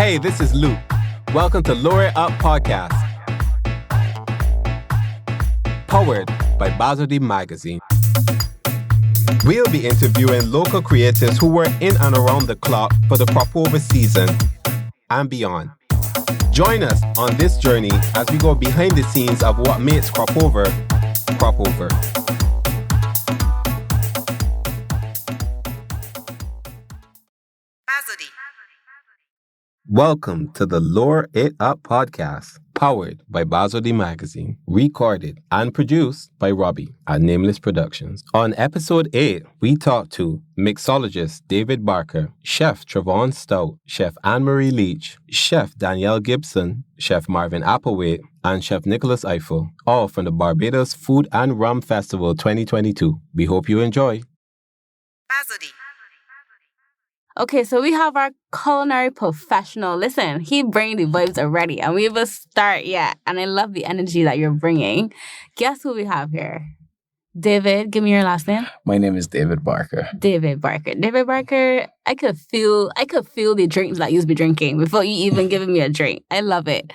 Hey, this is Luke. Welcome to Lure It Up Podcast. Powered by Bqrbadian magazine. We'll be interviewing local creators who were in and around the clock for the crop over season and beyond. Join us on this journey as we go behind the scenes of what makes crop over. Welcome to the Lure It Up Podcast, powered by Bqrbadian magazine, recorded and produced by Robbie at Nameless Productions. On episode 8, we talked to mixologist David Barker, chef Trevon Stoute, chef Ann-Marie Leach, chef Danielle Gibson, chef Marvin Applewhaite, and chef Nicholas Ifill, all from the Barbados Food Rum Festival 2022. We hope you enjoy. Okay, so we have our culinary professional. Listen, he bringing the vibes already, and we haven't start yet. And I love the energy that you're bringing. Guess who we have here? David, give me your last name. My name is David Barker. David Barker, I could feel the drinks that you've been drinking before you even giving me a drink. I love it.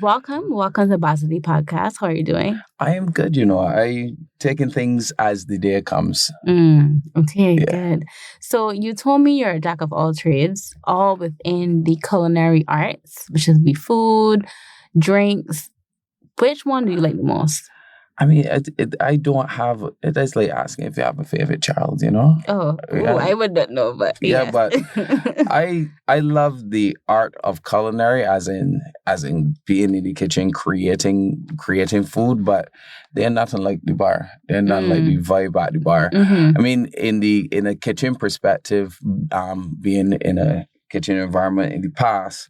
Welcome to Bqrbadian Podcast. How are you doing? I am good, I taking things as the day comes. Okay, good. So you told me you're a jack of all trades, all within the culinary arts, which is the food, drinks. Which one do you like the most? I mean, I don't have. It is like asking if you have a favorite child, Oh, I would not know, but yeah, but I love the art of culinary, as in being in the kitchen, creating food. But they're nothing like the bar. They're not like the vibe at the bar. Mm-hmm. I mean, in a kitchen perspective, being in a kitchen environment in the past.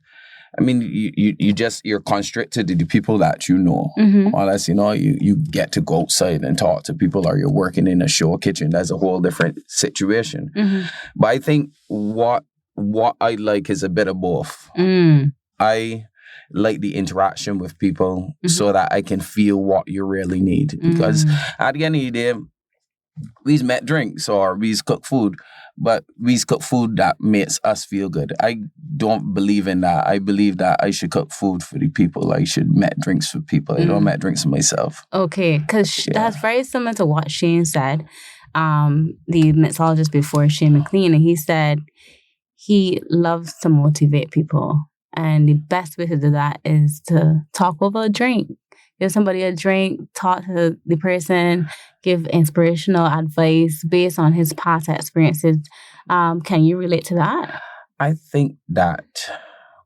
I mean, you're constricted to the people that you know. Mm-hmm. Unless, you get to go outside and talk to people, or you're working in a show kitchen. That's a whole different situation. Mm-hmm. But I think what I like is a bit of both. I like the interaction with people so that I can feel what you really need. Because at the end of the day, we met drinks or we cook food, but we cook food that makes us feel good. I don't believe in that. I believe that I should cook food for the people. I should make drinks for people. I don't make drinks for myself. Okay, because that's very similar to what Shane said, the mixologist before, Shane McLean, and he said he loves to motivate people. And the best way to do that is to talk over a drink. Give somebody a drink, talk to the person, give inspirational advice based on his past experiences. Can you relate to that? I think that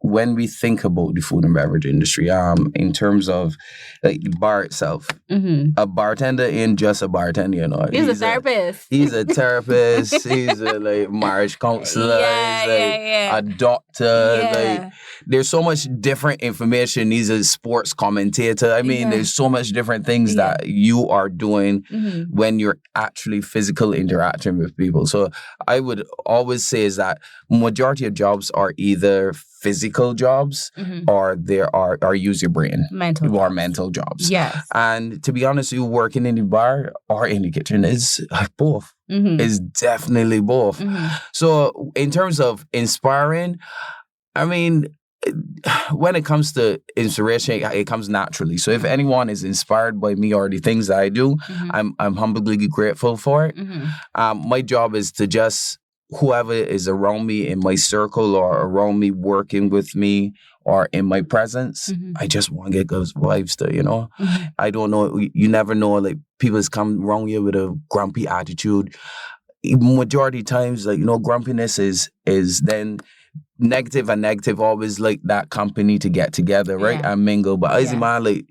when we think about the food and beverage industry, in terms of like the bar itself, a bartender ain't just a bartender, He's a therapist. He's a therapist. He's a marriage counselor. A doctor. There's so much different information. He's a sports commentator. I mean, there's so much different things that you are doing when you're actually physically interacting with people. So I would always say is that majority of jobs are either physical jobs or there are use your brain mental jobs. Yes. And to be honest, you working in the bar or in the kitchen is both. It's definitely both. So in terms of inspiring, I mean, when it comes to inspiration, it comes naturally. So if anyone is inspired by me or the things that I do, I'm humbly grateful for it. My job is to just whoever is around me in my circle or around me working with me or in my presence, I just want to get those vibes to, I don't know, you never know, like people come around you with a grumpy attitude. Majority times, like, grumpiness is then negative, and negative always like that company to get together, right? And mingle. But I man like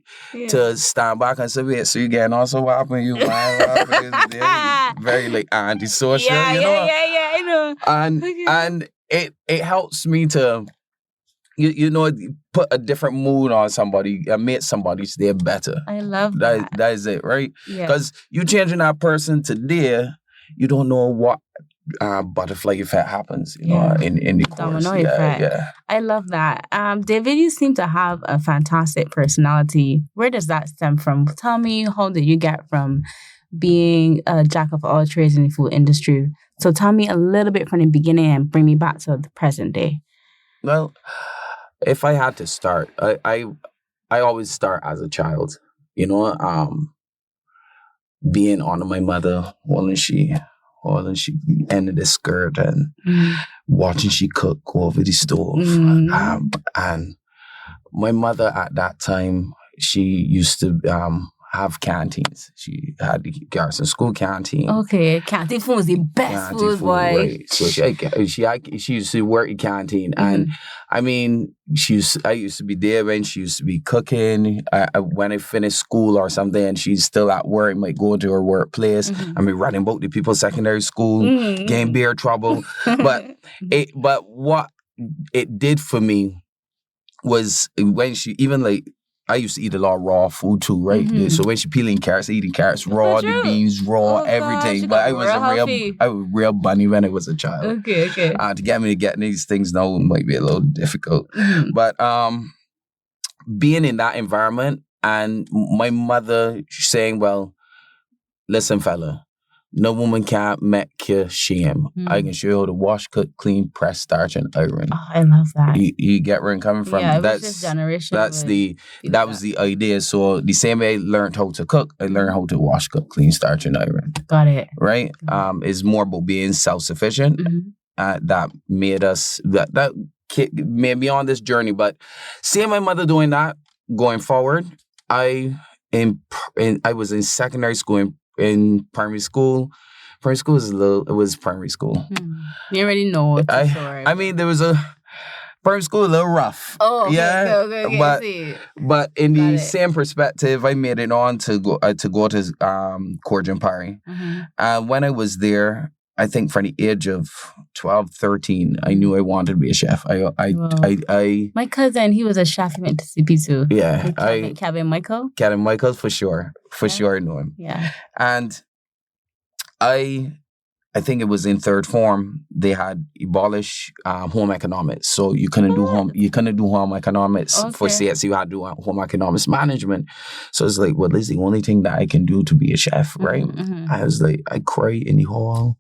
to stand back and say, wait, so you getting also what happened? You very like antisocial, I know. And it helps me to put a different mood on somebody and make somebody's day better. I love that. That is it, right? Because you changing that person today, you don't know what butterfly effect happens, in the course. Domino effect. I love that. David, you seem to have a fantastic personality. Where does that stem from? Tell me, how did you get from being a jack of all trades in the food industry? So tell me a little bit from the beginning and bring me back to the present day. Well, if I had to start, I always start as a child, being on my mother while she ended the skirt and watching she cook over the stove. And my mother at that time, she used to have canteens. She had the Garrison School canteen. Okay, canteen food was the best food, boy. Right. So she used to work in canteen, and I mean, I used to be there when she used to be cooking. When I finished school or something, and she's still at work, might go to her workplace. I mean, running both the people's secondary school, getting beer trouble. But what it did for me was when she I used to eat a lot of raw food too, right? So when she peeling carrots, eating carrots raw, the beans raw, everything. But I was a real bunny when I was a child. Okay. To get me to get these things now might be a little difficult. But being in that environment and my mother saying, well, listen, fella, no woman can't make you shame. I can show you how to wash, cook, clean, press, starch, and iron. Oh, I love that. You get where I'm coming from? Yeah, that's just generation. That was the idea. So the same way I learned how to cook, I learned how to wash, cook, clean, starch, and iron. Got it. Right? It's more about being self-sufficient. That made us that made me on this journey. But seeing my mother doing that going forward, I was in secondary school in primary school. Primary school was primary school. You already know. I mean, there was primary school a little rough. Oh, okay, yeah. Okay, but in the same perspective, I made it on to go to Cordian Parry. And when I was there, I think from the age of 12, 13, I knew I wanted to be a chef. My cousin, he was a chef. He went to CP too. Yeah. Kevin Michael? Kevin Michael, for sure. For sure I know him. Yeah. And I think it was in third form, they had abolished home economics. So you couldn't do home economics for CSC. You had to do home economics management. So it's like, well, this is the only thing that I can do to be a chef, right? I was like, I cry in the hall.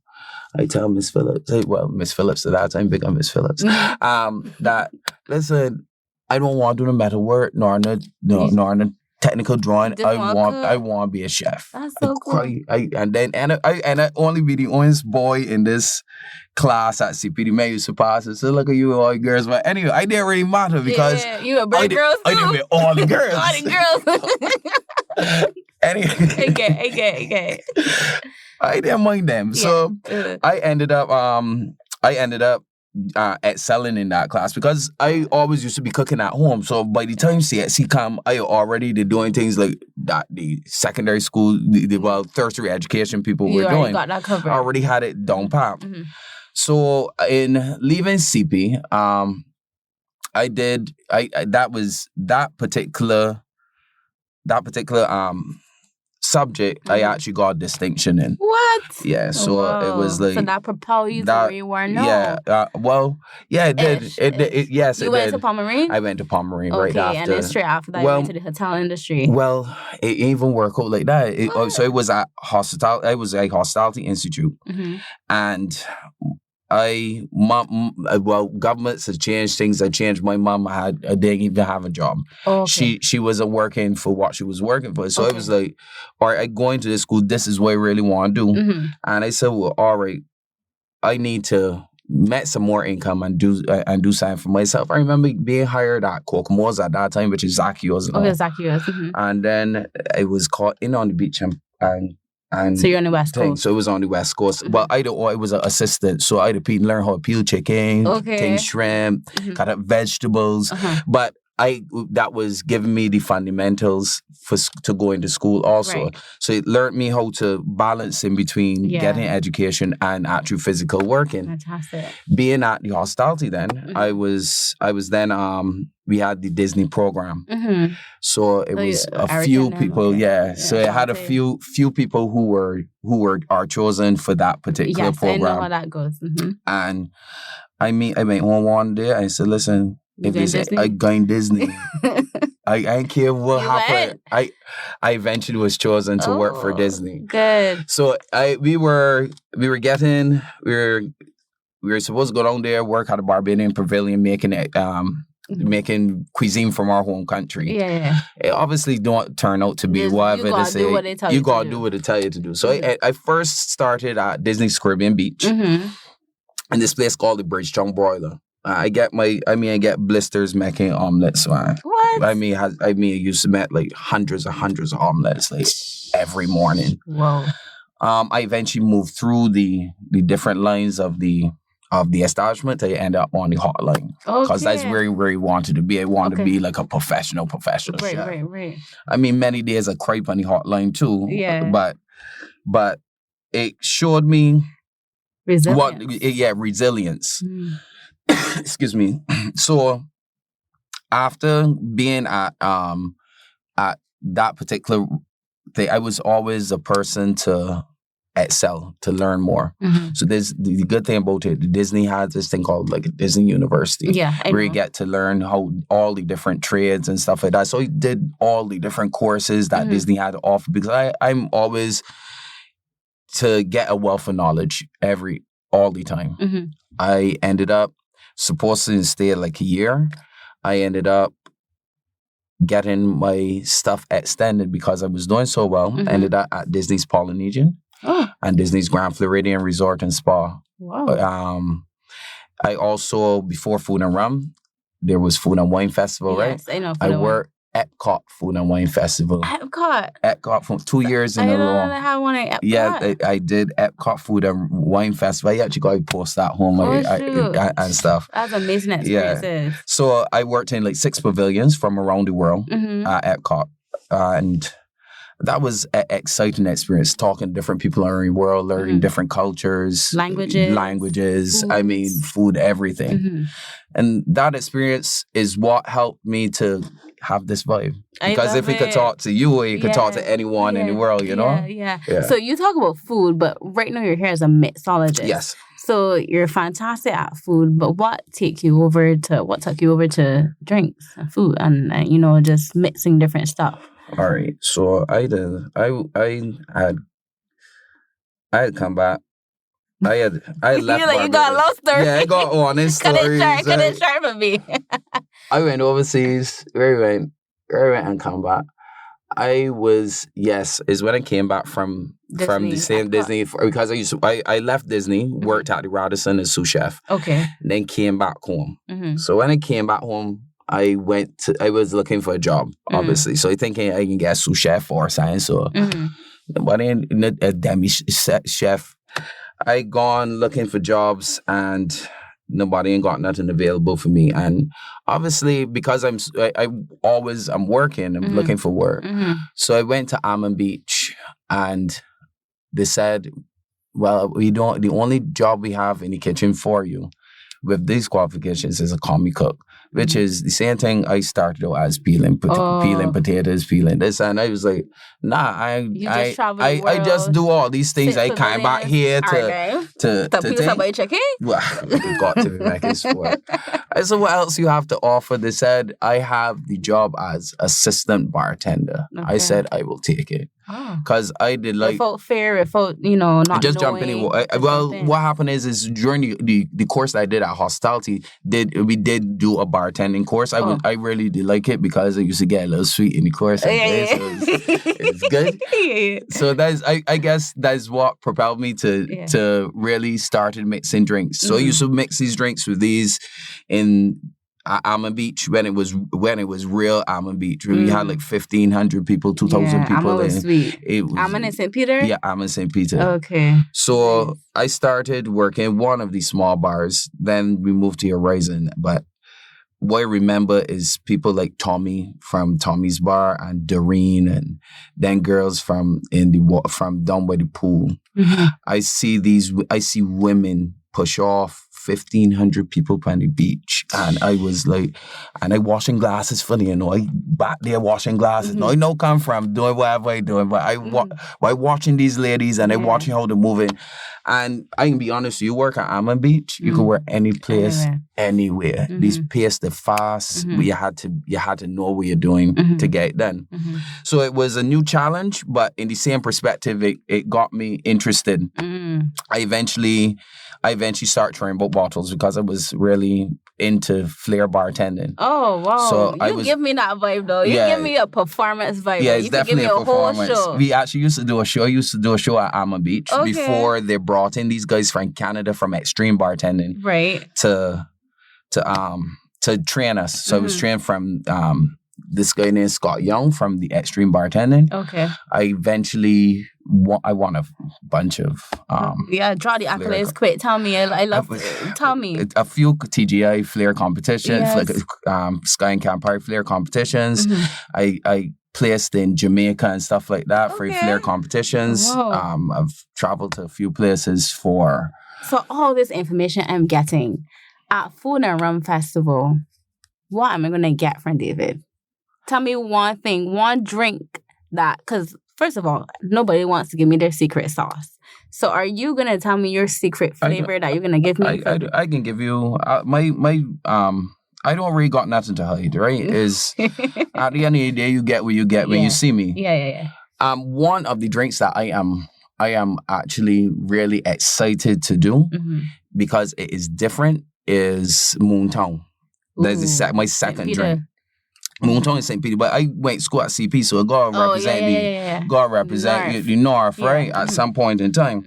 I tell Miss Phillips, Miss Phillips at that time, big on Miss Phillips, that, listen, I don't want to do the metal work, nor the technical drawing. I want to be a chef. That's so cool. I only be the only boy in this class at CP. The man used to pass and say, look at you all girls. But anyway, I didn't really matter because you were girls too. I didn't be all the girls. All the girls. Anyway. Okay. I didn't mind them. Yeah. So I ended up excelling in that class because I always used to be cooking at home. So by the time CSC come, I already did doing things like that the secondary school, the tertiary education people were doing. Got that covered. I already had it down pat. So in leaving CP, that particular subject, I actually got a distinction in. What? Yeah, so it was like... So that propelled you to where you are now? Yeah, it did. Yes, you went to Palm-Marine? I went to Palm-Marine right after. Okay, and then straight after that, you went to the hotel industry. Well, it even worked out like that. So it was at hospitality. I was at Hospitality Institute. And governments have changed, things have changed. My mom didn't even have a job. She wasn't working for what she was working for. So I was like, all right, I'm going to this school. This is what I really want to do. And I said, well, all right, I need to make some more income and do something for myself. I remember being hired at Kokomo's at that time, which is Zacchaeus. Zacchaeus. And then I was caught in on the beach and so you're on the West Coast. So it was on the West Coast. But I was an assistant. So I had to learn how to peel chicken, things shrimp, cut up vegetables. But that was giving me the fundamentals to go into school also. Right. So it learned me how to balance in between getting education and actual physical working. Fantastic. Being at the hospitality then, I was then we had the Disney program. So it was a few people, So it had a few people who were chosen for that particular program. I know how that goes. And I went on one day. I said, listen, if they say I going Disney, I ain't care what happened. I eventually was chosen to work for Disney. Good. So we were supposed to go down there, work at a Barbadian pavilion, making making cuisine from our home country. Yeah. It obviously don't turn out to be whatever they say. You gotta do what they tell you to do. So I first started at Disney's Caribbean Beach, in this place called the Bridgetown Broiler. I get blisters making omelets, man. What? I used to make like hundreds of omelets like every morning. Whoa. I eventually moved through the different lines of the establishment. I ended up on the hot line because that's where I wanted to be. I wanted to be like a professional chef. Right. I mean, many days I cripe on the hot line too. Yeah. But it showed me resilience. Resilience. Excuse me. So after being at that particular thing, I was always a person to excel, to learn more. So there's the good thing about it. Disney has this thing called like a Disney University. Yeah, where you get to learn how all the different trades and stuff like that. So I did all the different courses that Disney had to offer because I'm always to get a wealth of knowledge all the time. I ended up supposed to stay like a year. I ended up getting my stuff extended because I was doing so well. I ended up at Disney's Polynesian and Disney's Grand Floridian Resort and Spa. Wow. I also, before Food and Rum, there was Food and Wine Festival, right? Yes, I know. I worked Epcot Food and Wine Festival. Epcot for 2 years in a row. I don't have one at Epcot. Yeah, I did Epcot Food and Wine Festival. I actually got to post that home and stuff. That's amazing experiences. Yeah. So I worked in like 6 pavilions from around the world at Epcot. And that was an exciting experience, talking to different people around the world, learning different cultures. Languages. Foods. I mean, food, everything. And that experience is what helped me to have this vibe. Because if we could talk to you, or you could talk to anyone in the world, you know? Yeah. So you talk about food, but right now you're here as a mixologist. Yes. So you're fantastic at food, but what took you over to drinks and food and just mixing different stuff? All right. So I had come back. I had left. You're like, you got a love story. Yeah, I got honest stories. Cut it short for me. I went overseas. Where I went and come back. Is when I came back from the same Disney because I left Disney, worked at the Radisson as sous chef. Okay. And then came back home. So when I came back home, I was looking for a job, obviously. So I thinking I can get a sous chef or something. So nobody a demi chef. I gone looking for jobs and nobody ain't got nothing available for me. And obviously because I'm working, I'm looking for work. So I went to Almond Beach and they said, well, the only job we have in the kitchen for you with these qualifications is a commis cook. Which is the same thing I started out as peeling potatoes, peeling this, and I was like, nah, I just do all these things. I came back here to peel somebody chicken. Well, we got to make it sport. I said, what else you have to offer? They said, I have the job as assistant bartender. Okay. I said, I will take it. Because I did like... It felt fair. It felt, not just jumping in. What happened is during the course that I did at Hospitality, we did do a bartending course. I really did like it because I used to get a little sweet in the course. So it's good. So I guess that's what propelled me to really started mixing drinks. So I used to mix these drinks with these in... Almond Beach when it was real Almond Beach. We had like 1,500 people, 2,000 people. Almond was sweet. Almond in St. Peter? Yeah, Almond St. Peter. Okay. So I started working one of these small bars. Then we moved to Horizon. But what I remember is people like Tommy from Tommy's Bar and Doreen and then girls from down by the pool. I see women push off 1,500 people on the beach. And I was like, and I washing glasses funny, I back there washing glasses. No, I know come from doing whatever I doing, but I watching these ladies and I watching how they're moving. And I can be honest, you work at Almond Beach, you can work any place anywhere. These paced it fast. You had to know what you're doing to get it done. So it was a new challenge, but in the same perspective, it got me interested. I eventually started trying both bottles because I was really into flair bartending. Oh, wow. So give me that vibe, though. You give me a performance vibe. Yeah, it's you definitely give me a performance. Whole show. We actually used to do a show. I used to do a show at Amma Beach before they brought in these guys from Canada from Extreme Bartending. Right. To train us. So I was trained from this guy named Scott Young from the Extreme Bartending. Okay. I eventually won a bunch of draw the accolades quick. Tell me. Tell me. A few TGI flair competitions, like Sky and Campfire flair competitions. I placed in Jamaica and stuff like that for flair competitions. I've traveled to a few places for. So all this information I'm getting at Food and Rum Festival, what am I going to get from David? Tell me one thing, one drink that, because first of all, nobody wants to give me their secret sauce. So are you going to tell me your secret flavor that you're going to give me? I can give you my I don't really got nothing to hide, right? Is at the end of the day, you get what you get when you see me. Yeah. One of the drinks that I am actually really excited to do because it is different is Moontown. That's my second drink. Moontown in St. Peter, but I went to school at CP, so I gotta represent the North, right? At some point in time.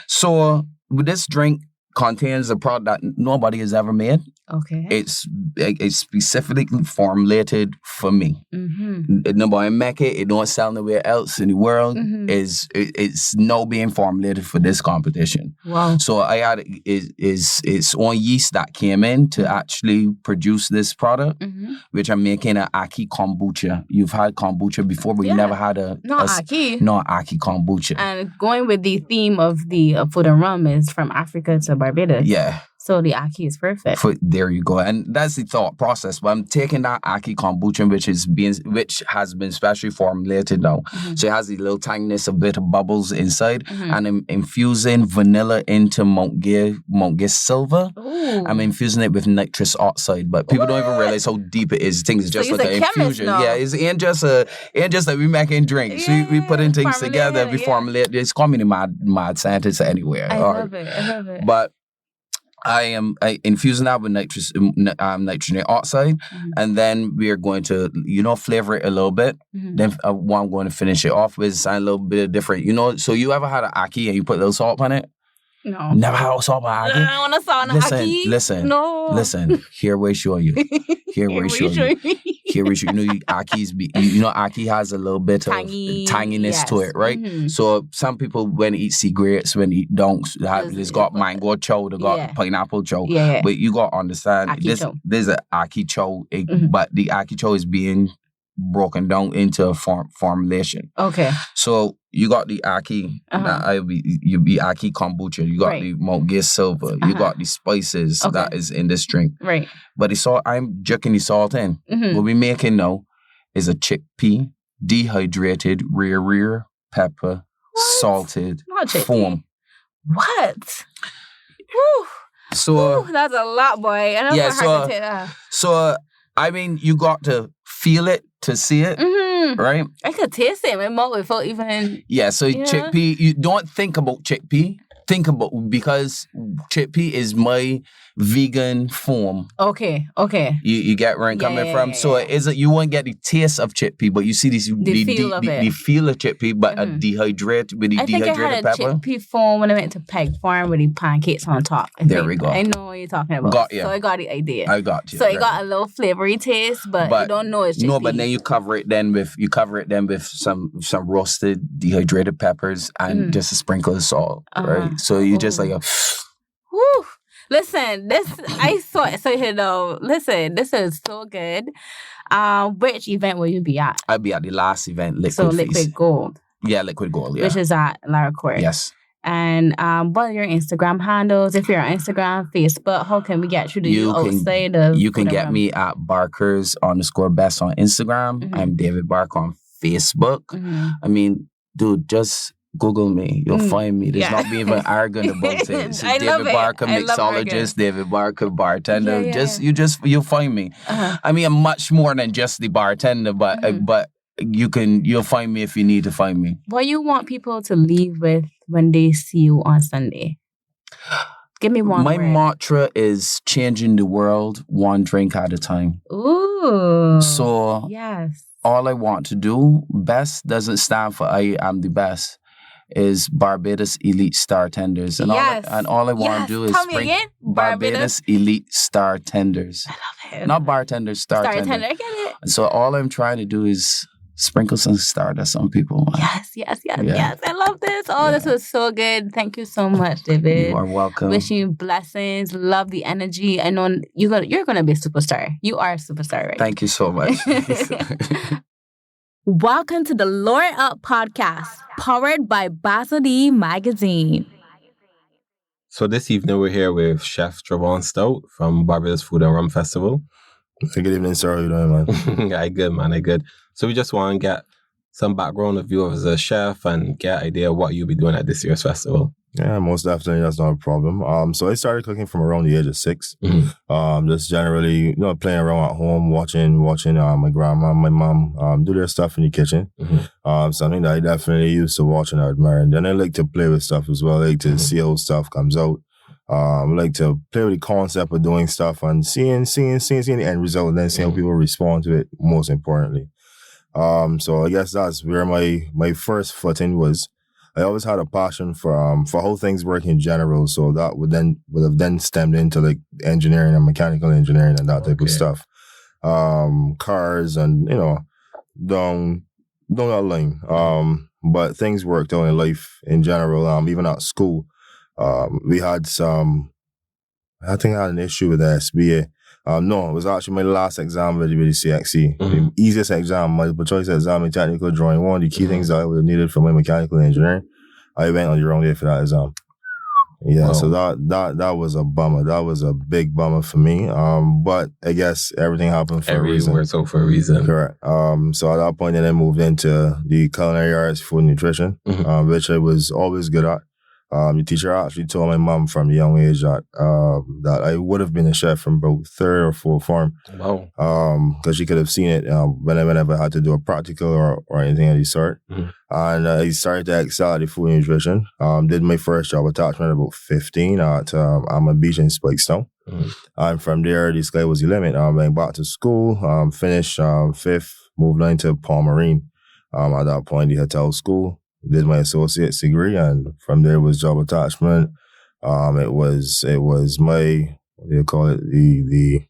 So this drink contains a product that nobody has ever made. Okay. It's specifically formulated for me. Nobody make it. It don't sell nowhere else in the world. It's now being formulated for this competition. Wow. So I had it's on yeast that came in to actually produce this product, which I'm making an Aki kombucha. You've had kombucha before, but you never had Aki kombucha. And going with the theme of the Food and Rum is from Africa to Barbados. Yeah. So the Aki is perfect. There you go. And that's the thought process. But I'm taking that Aki kombucha, which has been specially formulated now. So it has the little tinyness, a bit of bubbles inside. And I'm infusing vanilla into Mount Gay Silver. Ooh. I'm infusing it with nitrous oxide. But people don't even realize how deep it is. Things just like an infusion. Now. Yeah, it ain't just that we making drinks. We putting things together. We formulate. It's call me the mad scientist anywhere. I love it. But I am infusing that with nitrogen oxide, and then we are going to, flavor it a little bit. Then what I'm going to finish it off with is a little bit different. So you ever had an Aki and you put a little salt on it? No. Never had salt on Aki? I want to salt on Aki. Listen. Here we show you. Here we show you. Aki has a little bit of tanginess to it, right? So some people, when they eat cigarettes, when they eat donks, it's got mango chow, they got pineapple chow. Yeah. But you got to understand, there's an Aki chow, but the Aki chow is being broken down into a formulation. Okay. So you got the Aki, you be Aki kombucha. You got the Mount Gay Silver. You got the spices that is in this drink. Right. But the salt, I'm jucking the salt in. What we're making now is a chickpea, dehydrated rear pepper, salted foam. What? Whew. So that's a lot, boy. And that's hard to take that. So I mean, you got to feel it to see it, right? I could taste it in my mouth without even. Yeah, so chickpea, you don't think about chickpea. Think about, because chickpea is my vegan form. Okay. You get where I'm coming from? So it isn't, you won't get the taste of chickpea, but you see the feel of chickpea, but a dehydrated pepper. I think I had a chickpea form when I went to Peg Farm with the pancakes on top. There we go. I know what you're talking about. Got you. So I got the idea. I got you. So it got a little flavory taste, but you don't know it's chickpea. No, but then you cover it then with some roasted dehydrated peppers and just a sprinkle of salt, right? So you just like a. Woo! Listen, I so excited though. Listen, this is so good. Which event will you be at? I'll be at the last event, Liquid Gold. Yeah, Liquid Gold, yeah. Which is at Lara Court. Yes. And what are your Instagram handles? If you're on Instagram, Facebook, how can we get you outside of... You can get me at Barkers_best on Instagram. I'm David Barker on Facebook. I mean, dude, just Google me. You'll find me. There's not even arrogant about it. So David Barker, mixologist, David Barker, bartender. You'll find me. I mean, I'm much more than just the bartender, but you'll find me if you need to find me. What you want people to leave with when they see you on Sunday? Give me one My word. mantra is changing the world one drink at a time. Ooh. So all I want to do, best doesn't stand for I am the best, is Barbados Elite Star Tenders. And all I want to do is bring Barbados Elite Star Tenders. I love it. Not bartenders, Star Tenders. I get it. So all I'm trying to do is sprinkle some stardust on people. Yes. I love this. Oh, this was so good. Thank you so much, David. You are welcome. Wishing you blessings. Love the energy. I know you're gonna be a superstar. You are a superstar, right? Thank you so much. Welcome to the Lure It Up podcast, powered by Bqrbadian magazine. So this evening we're here with Chef Trevon Stoute from Barbados Food Rum Festival. Good evening, sir. How you doing, man? I good. So we just want to get some background of you as a chef and get an idea of what you'll be doing at this year's festival. Yeah, most definitely. That's not a problem. So I started cooking from around the age of 6. Just generally, playing around at home, watching my grandma, my mom do their stuff in the kitchen. Something that I definitely used to watch and admire. And then I like to play with stuff as well. I like to see how stuff comes out. I like to play with the concept of doing stuff and seeing the end result, and then seeing how people respond to it, most importantly. So I guess that's where my first footing was. I always had a passion for how things work in general, so that would have then stemmed into like engineering and mechanical engineering and that type of stuff. Cars and down that line. But things worked out in life in general. Even at school, we had I think I had an issue with the SBA. No, it was actually my last exam with the CXC. The easiest exam, multiple choice exam in technical drawing. One of the key things that I would have needed for my mechanical engineering. I went on the wrong day for that exam. Yeah, wow. So that was a bummer. That was a big bummer for me. But I guess everything happened for a reason. Everything works out for a reason. Correct. So at that point, then I moved into the culinary arts, food and nutrition, which I was always good at. The teacher actually told my mom from a young age that I would have been a chef from about 3rd or 4th form. Wow. Because she could have seen it whenever I had to do a practical or anything of the sort. And I started to excel at the food and nutrition. Did my first job attachment at about 15 at Amma Beach in Spikestown. And from there, the sky was the limit. Went back to school, finished 5th, moved on to Palmerine. At that point, the hotel school. Did my associate's degree, and from there was job attachment. It was my, what do you call it? It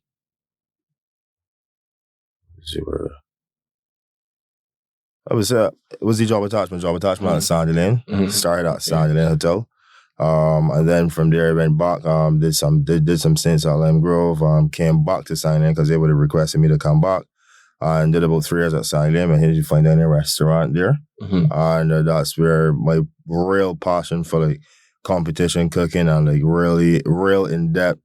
was the job attachment at Sandy Lane. Started at Sandy Lane Hotel. And then from there I went back, did some stints at Lime Grove, came back to Sandy Lane because they would have requested me to come back. And did about 3 years at Sandy Lane. I managed to find any restaurant there. And that's where my real passion for like competition cooking and like really real in-depth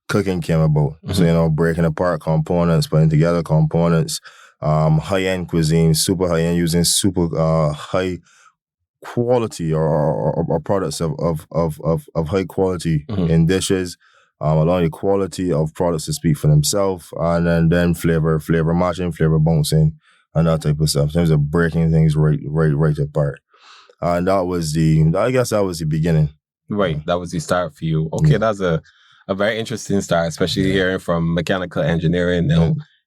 cooking came about. So, breaking apart components, putting together components, high-end cuisine, super high-end, using super high quality or products of high quality in dishes. Allowing the quality of products to speak for themselves, and then flavor matching, flavor bouncing, and that type of stuff. In terms of breaking things right apart. And that was the beginning. Right, that was the start for you. Okay, that's a very interesting start, especially hearing from mechanical engineering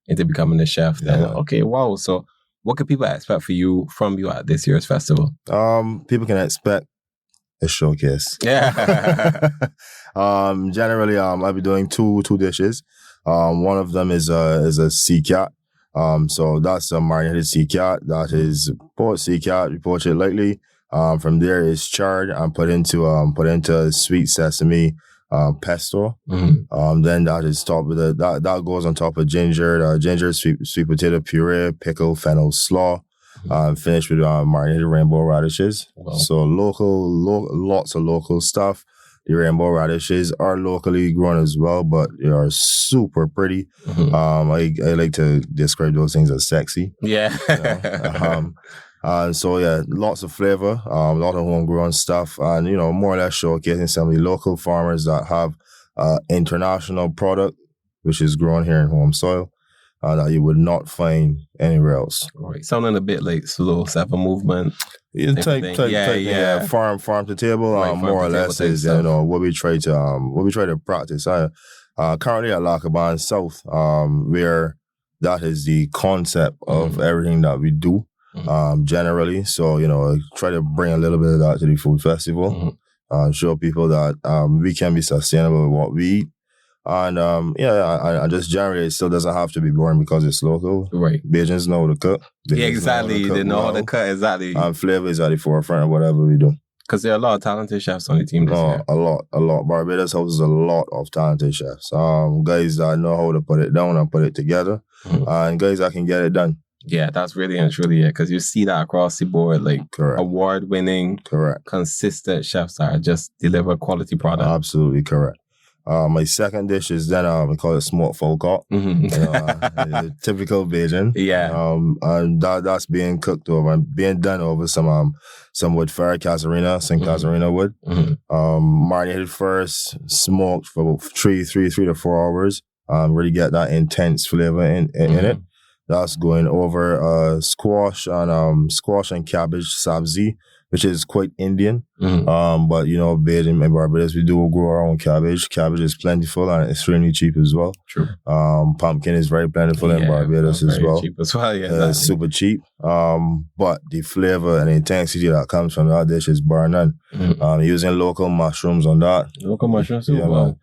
into becoming a chef. Then, okay, wow. So what can people expect from you at this year's festival? People can expect a showcase. Yeah. Generally, I'll be doing two dishes. One of them is a sea cat. So that's a marinated sea cat. That is poached sea cat. You poach it lightly. From there is charred and put into sweet sesame pesto. Then that is topped with that goes on top of ginger, sweet potato puree, pickle, fennel slaw. Finished with marinated rainbow radishes. Wow. So lots of local stuff. The rainbow radishes are locally grown as well, but they are super pretty. I like to describe those things as sexy. Yeah. And so, yeah, lots of flavor, a lot of homegrown stuff, and, more or less showcasing some of the local farmers that have international product, which is grown here in home soil, that you would not find anywhere else. Right. Sounding a bit like slow 7 movement. Farm to table, right, more or less is what we try to practice. Currently at Lakaban South, where that is the concept of everything that we do, generally. So I try to bring a little bit of that to the food festival, show people that we can be sustainable with what we eat. And I just generally, it still doesn't have to be boring because it's local. Right. Bajans know how to cook. Exactly. They know how to cook, exactly. And flavor is at the forefront of whatever we do. Because there are a lot of talented chefs on the team this year. A lot. Barbados houses a lot of talented chefs. Guys that know how to put it down and put it together. And guys that can get it done. Yeah, that's really and truly it. Because you see that across the board, like correct. Award-winning, correct, consistent chefs that just deliver quality product. Absolutely correct. My second dish is then we call it smoked fowl cock. Typical Bajan. Yeah. And that's being cooked over and being done over some wood fire, casuarina wood. Marinated first, smoked for about 3 to 4 hours. Really get that intense flavor in it. That's going over squash and cabbage sabzi, which is quite Indian. But in Barbados, we do grow our own cabbage. Cabbage is plentiful and extremely cheap as well. True. Pumpkin is very plentiful in Barbados as well. Cheap as well, yeah. Super cheap. But the flavor and the intensity that comes from that dish is bar none. Using local mushrooms on that. Local mushrooms too? Wow.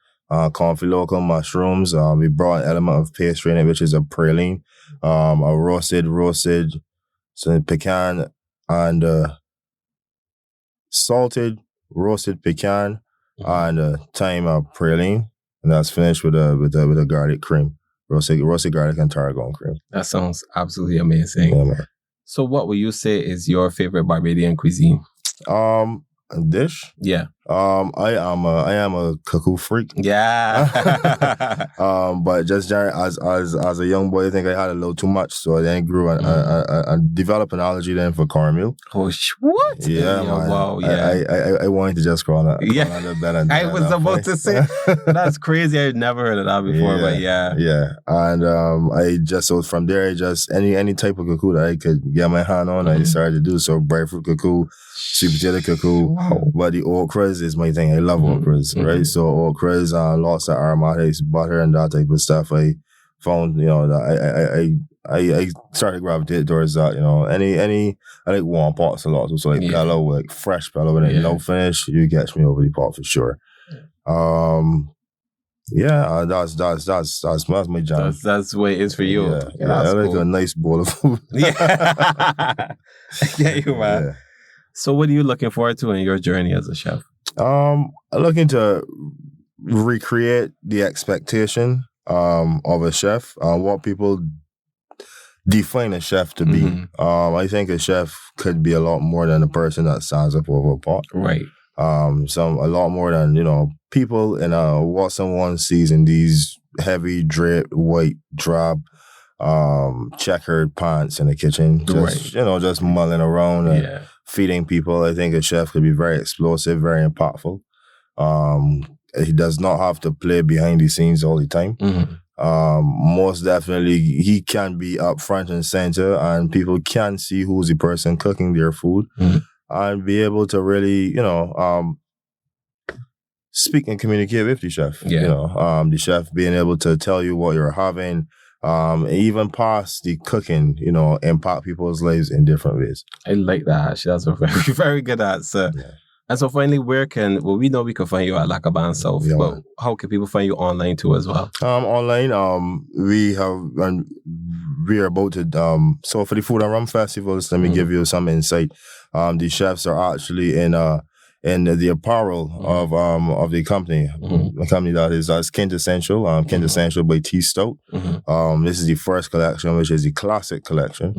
Comfy local mushrooms. We brought an element of pastry in it, which is a praline. A roasted, so pecan and salted roasted pecan and thyme praline, and that's finished with a garlic cream, roasted garlic and tarragon cream. That sounds absolutely amazing. Yeah, man. So, what would you say is your favorite Barbadian cuisine? A dish? Yeah. I am a cuckoo freak. Yeah. But just as a young boy, I think I had a little too much, so I then grew and developed an allergy then for cornmeal. Oh, what? Yeah, man. Wow. Yeah. I wanted to just crawl on the bed and I was about to say that's crazy. I'd never heard of that before, but yeah. Yeah, and so from there, any type of cuckoo that I could get my hand on, I started to do. So breadfruit cuckoo, sweet potato cuckoo. Wow. But the okras is my thing. I love okras, right? So okras, lots of aromatics, butter and that type of stuff. I found, that I started to gravitate towards that. I like warm pots a lot. So like pillow, like fresh pillow, and then no finish. You catch me over the pot for sure. That's my jam. That's the way it is for you. Yeah, I like a nice bowl of food. Yeah, you man. Yeah. So what are you looking forward to in your journey as a chef? I'm looking to recreate the expectation of a chef, what people define a chef to be. I think a chef could be a lot more than a person that stands up over a pot. Right. A lot more than, people in what someone sees in these heavy draped, white, drab, checkered pants in the kitchen. Just mulling around and feeding people. I think a chef could be very explosive, very impactful. He does not have to play behind the scenes all the time. Most definitely, he can be up front and center, and people can see who's the person cooking their food, and be able to really, speak and communicate with the chef. The chef being able to tell you what you're having, even past the cooking, impact people's lives in different ways. I like that. Actually, that's a very, very good answer. Yeah. And so finally, we know we can find you at Lakaban South, but how can people find you online too as well? Online, we are about to, so for the Food and Rum Festivals, let me give you some insight. The chefs are actually in the apparel of the company, a company that's Quintessential, Quintessential by T. Stoute. This is the first collection, which is the classic collection,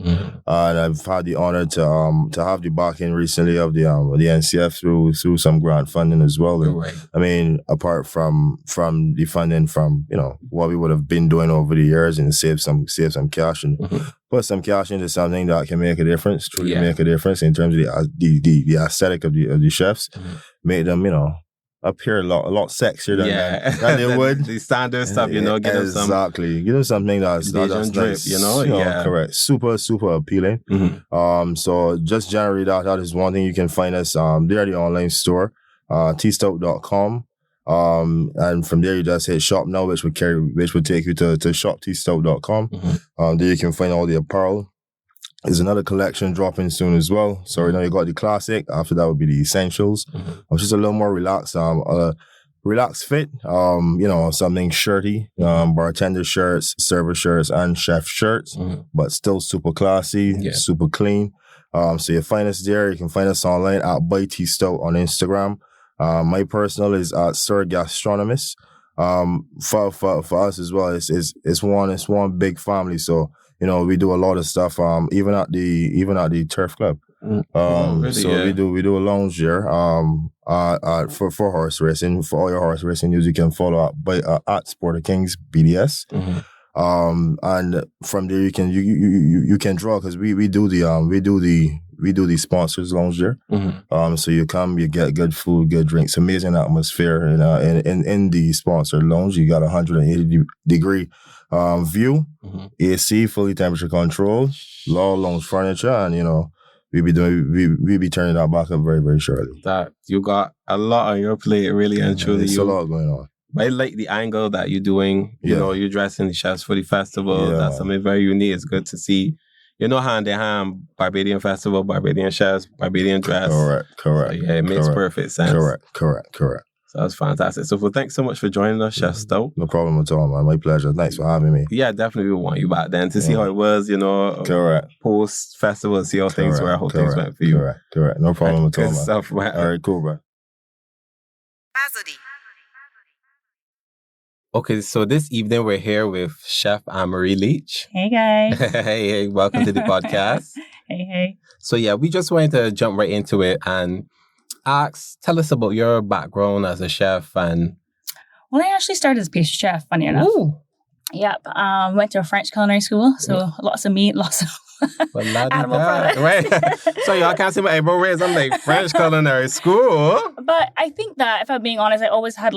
and I've had the honor to have the backing recently of the NCF through some grant funding as well. Right. I mean, apart from the funding from what we would have been doing over the years and save some cash and put some cash into something that can make a difference, truly make a difference in terms of the aesthetic of the chefs, make them, appear a lot sexier than they would. The standard stuff, get them some. Exactly. Give them something that's not just drip, nice, correct. Super, super appealing. So just generally that is one thing you can find us. They're the online store, tstout.com. And from there you just hit shop now, which would take you to shoptstout.com. There you can find all the apparel. There's another collection dropping soon as well. So you got the classic. After that would be the essentials. Just a little more relaxed. Relaxed fit. Something shirty. Bartender shirts, server shirts, and chef shirts, but still super classy, super clean. So you find us there. You can find us online at by Stout on Instagram. My personal is at Sir Gastronomist. For us as well, it's one big family. So we do a lot of stuff. Even at the Turf Club. We do a lounge there. For horse racing. For all your horse racing news, you can follow at Sport of Kings BDS. And from there you can draw, because we do the sponsors lounge there. So you come, you get good food, good drinks, amazing atmosphere. In the sponsor lounge, you got 180-degree view, AC, fully temperature controlled, law lounge furniture, and we be turning that back up very, very shortly. That you got a lot on your plate, really and truly. There's a lot going on. I like the angle that you're doing. You're dressing the chefs for the festival. That's something very unique. It's good to see. Hand in hand, Barbadian festival, Barbadian chefs, Barbadian dress. Correct. So, it makes perfect sense. Correct. So that's fantastic. So thanks so much for joining us, Chef Stoute. No problem at all, man. My pleasure. Thanks for having me. Yeah, definitely we want you back then to see how it was, Correct. Post-festival, see how things were, how things went for you. Correct. No problem at all, man. Good stuff, man. All right, cool, bro. Okay, so this evening we're here with Chef Ann-Marie Leach. Hey, guys. Hey, welcome to the podcast. Hey. So we just wanted to jump right into it and tell us about your background as a chef. And well, I actually started as a pastry chef, funny enough. Ooh. Yep. Went to a French culinary school, so lots of meat, lots of animal products. Right. So y'all can't see my eyebrow raised. I'm like, French culinary school. But I think that, if I'm being honest, I always had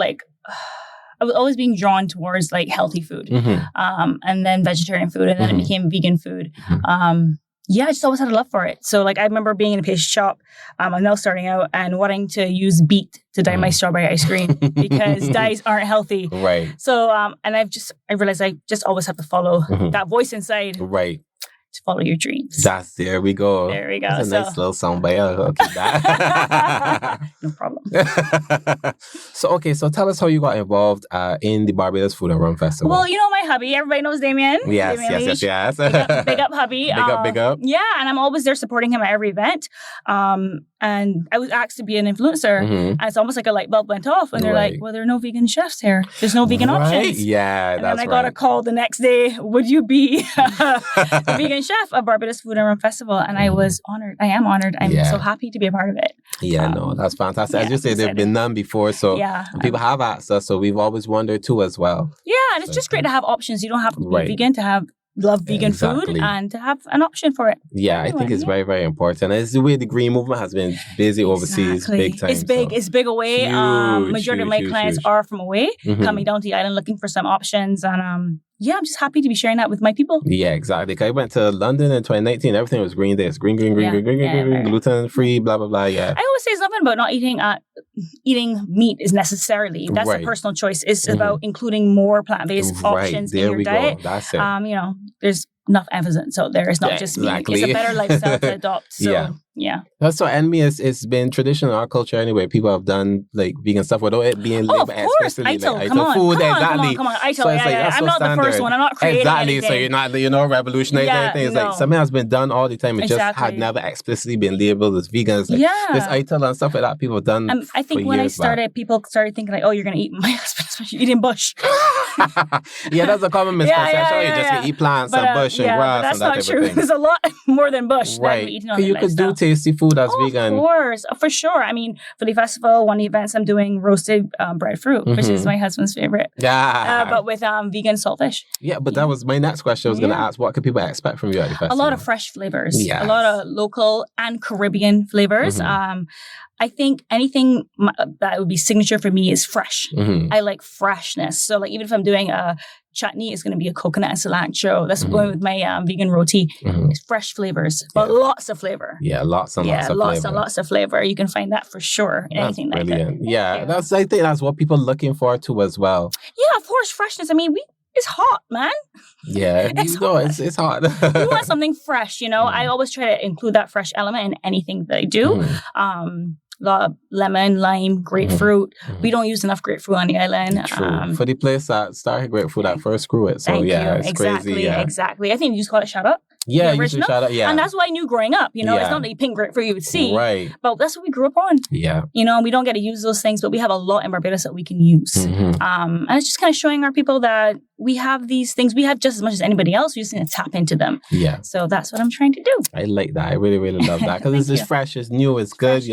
I was always being drawn towards healthy food, and then vegetarian food, and then it became vegan food. I just always had a love for it. So I remember being in a pastry shop, I'm now starting out, and wanting to use beet to dye my strawberry ice cream because dyes aren't healthy. Right. So, and I realized I just always have to follow that voice inside. Right. To follow your dreams. There we go. That's a nice little soundbite. I'll keep that. No problem. So tell us how you got involved in the Barbados Food Rum Festival. Well, my hubby. Everybody knows Damien. Yes. Big up, hubby. Big up. Yeah, and I'm always there supporting him at every event. And I was asked to be an influencer, and it's almost like a light bulb went off. And they're like, well, there are no vegan chefs here. There's no vegan options. Yeah, and then I got a call the next day, would you be the vegan chef at Barbados Food Rum Festival? And I was honored. I am honored. I'm so happy to be a part of it. Yeah, that's fantastic. As you say, there have been none before. So people have asked us. So we've always wondered too as well. Yeah, and it's just great to have options. You don't have to be vegan to love vegan food and to have an option for it. Yeah, I think it's very, very important. It's the way the green movement has been busy overseas big time. It's big. It's big away. Majority of my clients are from away, coming down to the island looking for some options. And I'm just happy to be sharing that with my people. Yeah, exactly. I went to London in 2019. Everything was green there. It's green, gluten-free, blah, blah, blah. Yeah. I always say it's nothing about not eating meat is necessarily. That's a personal choice. It's about including more plant-based options in your diet. Go. That's it. There's enough emphasis out there. It's not just meat. It's a better lifestyle to adopt. So, That's so, and me, it's been traditional in our culture anyway. People have done vegan stuff without it being labeled explicitly. Come on. Ifill. So I'm not the first one. I'm not creating anything. So you're not revolutionizing anything. It's like something has been done all the time. It just had never explicitly been labeled as vegan. It's like this Ifill and stuff like that people have done. I think when I started, people started thinking you're going to eat my husband's eating bush. That's a common misconception. You're just going to eat plants and bush and grass. But that's not true. There's a lot more than bush that we eat on the You could do tasty food that's vegan. Of course, for sure. I mean, for the festival, one of the events I'm doing roasted breadfruit, which is my husband's favorite. Yeah. But with vegan saltfish. Yeah, but that was my next question. I was going to ask, what can people expect from you at the festival? A lot of fresh flavors. Yes. A lot of local and Caribbean flavors. I think anything that would be signature for me is fresh. I like freshness. So like even if I'm doing a chutney, it's going to be a coconut and cilantro. That's going with my vegan roti. It's fresh flavors, but lots of flavor. Yeah, lots and lots of flavor. And lots of flavor. You can find that for sure in anything like that. Yeah, I think that's what people are looking forward to as well. Yeah, of course, freshness. I mean, it's hot, man. Yeah, it's hot. We want something fresh, I always try to include that fresh element in anything that I do. Lemon, lime, grapefruit. We don't use enough grapefruit on the island. True. For the place that started grapefruit, that first grew it. So it's crazy. Yeah. Exactly. I think you just call it shut up. Yeah, you should shout out. Yeah. And that's what I knew growing up. It's not the pink grapefruit you would see. Right. But that's what we grew up on. Yeah. We don't get to use those things, but we have a lot in Barbados that we can use. And it's just kind of showing our people that we have these things. We have just as much as anybody else. We just need to tap into them. Yeah. So that's what I'm trying to do. I like that. I really, really love that. Because it's just fresh, it's new, it's good,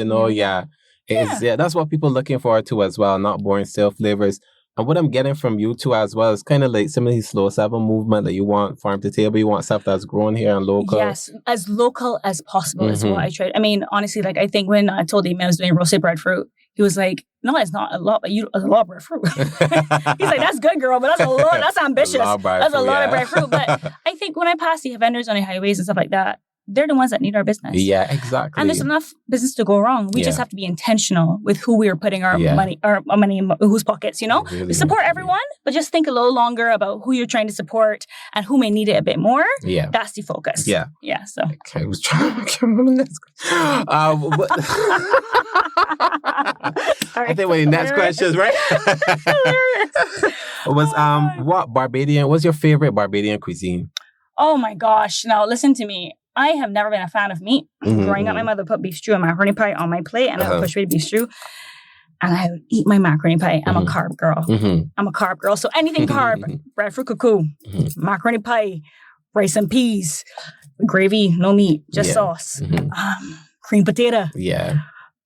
That's what people are looking forward to as well. Not boring stale flavors. And what I'm getting from you two as well is kind of like some of these slow seven movement that you want farm to table. You want stuff that's grown here and local. Yes, as local as possible is what I tried. I mean, honestly, like I think when I told him I was doing roasted breadfruit, he was like, "No, it's not a lot, but it's a lot of breadfruit." He's like, "That's good, girl, but that's a lot. That's ambitious. That's a lot of breadfruit." But I think when I pass the vendors on the highways and stuff like that, they're the ones that need our business. Yeah, exactly. And there's enough business to go wrong. We just have to be intentional with who we are putting our money in whose pockets, Really we support everyone, but just think a little longer about who you're trying to support and who may need it a bit more. Yeah. That's the focus. Yeah. Yeah, so. Okay, I was trying to remember this. I think the next question is right. What's your favorite Barbadian cuisine? Oh my gosh. Now listen to me. I have never been a fan of meat. Growing up, my mother put beef stew and macaroni pie on my plate, and I would push away the beef stew, and I would eat my macaroni pie. I'm a carb girl. I'm a carb girl. So anything carb, breadfruit cuckoo, macaroni pie, rice and peas, gravy, no meat, just sauce, cream potato. Yeah.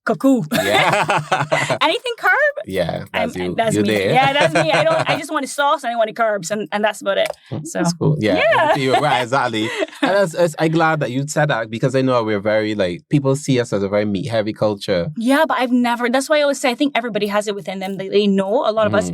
Cuckoo. Yeah. Anything carb? Yeah. That's you. That's me. There. Yeah, that's me. I just wanted sauce and I wanted carbs and that's about it. So that's cool. Yeah. Right, exactly. And I'm glad that you said that because I know we're very people see us as a very meat heavy culture. Yeah, but I've never, that's why I always say I think everybody has it within them. They know a lot of us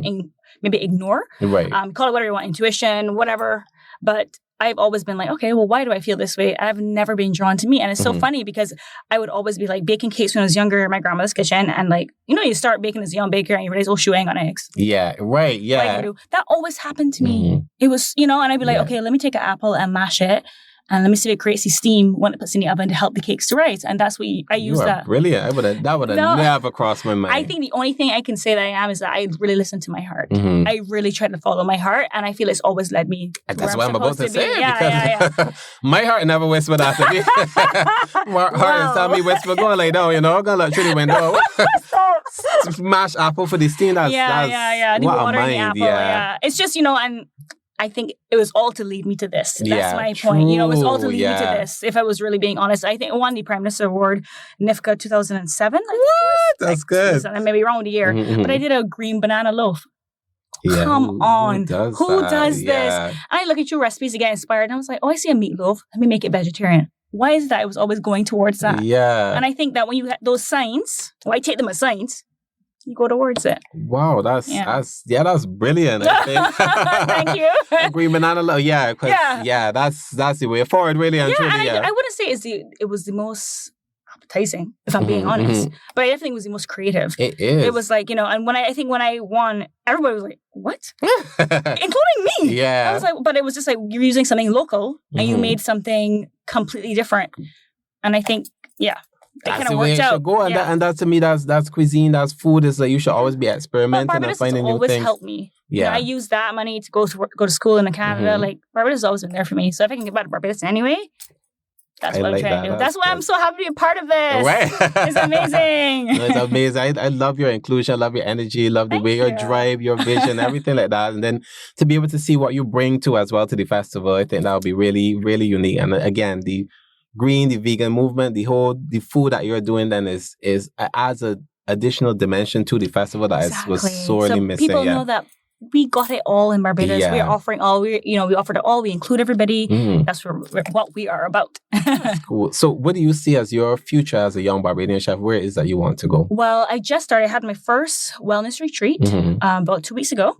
maybe ignore. Right. Call it whatever you want, intuition, whatever. But I've always been like, okay, well, why do I feel this way? I've never been drawn to meat. And it's so funny because I would always be baking cakes when I was younger in my grandmother's kitchen. And you start baking as a young baker and you realize, shoot, I ain't got eggs. Yeah, right, yeah. That always happened to me. It was, and I'd be like, okay, let me take an apple and mash it. And let me see if it creates the steam when it puts in the oven to help the cakes to rise. And that's what I use that. Brilliant. That would have never crossed my mind. I think the only thing I can say that I am is that I really listen to my heart. I really try to follow my heart. And I feel it's always led me. That's what I'm about to say. Because my heart never whispered after me. My heart is telling me whisper, go lay down, I'm going to let Trudy window. Smash apple for the steam. That's The water in the apple. Yeah. It's just, and I think it was all to lead me to this. That's my point. It was all to lead me to this. If I was really being honest, I think I won the Prime Minister Award, NIFCA 2007. What? That's good. I may be wrong the year, but I did a green banana loaf. Yeah. Come on. Who does this? And I look at your recipes to get inspired, and I was like, I see a meatloaf. Let me make it vegetarian. Why is that? I was always going towards that. Yeah. And I think that when you have those signs, I take them as signs. You go towards it. Wow, that's brilliant. I think. Thank you. Green banana loaf, that's the way forward, really. And truly, I wouldn't say it was the most appetizing, if I'm being honest, but I definitely was the most creative. It is. It was and when I won, everybody was like, "What?" Including me. Yeah. I was like, but it was just you're using something local and you made something completely different, and I think, that's the way it should go. And that to me, that's cuisine, that's food. Is you should always be experimenting and finding new things. Always helped me. Yeah, I use that money to go to school in Canada. Barbados has always been there for me. So if I can get back to Barbados anyway, that's what I'm trying to do. That's why I'm so happy to be a part of this. Right. It's amazing. It's amazing. I love your inclusion. I love your energy. Love the way you drive, your vision, everything like that. And then to be able to see what you bring to as well to the festival, I think that would be really, really unique. And again, the green, the vegan movement, the food that you're doing then is adds a additional dimension to the festival that was sorely missing. People know that we got it all in Barbados. We're offering all. We offered it all. We include everybody. That's what we are about. That's cool. So, what do you see as your future as a young Barbadian chef? Where is that you want to go? Well, I just started. I had my first wellness retreat about 2 weeks ago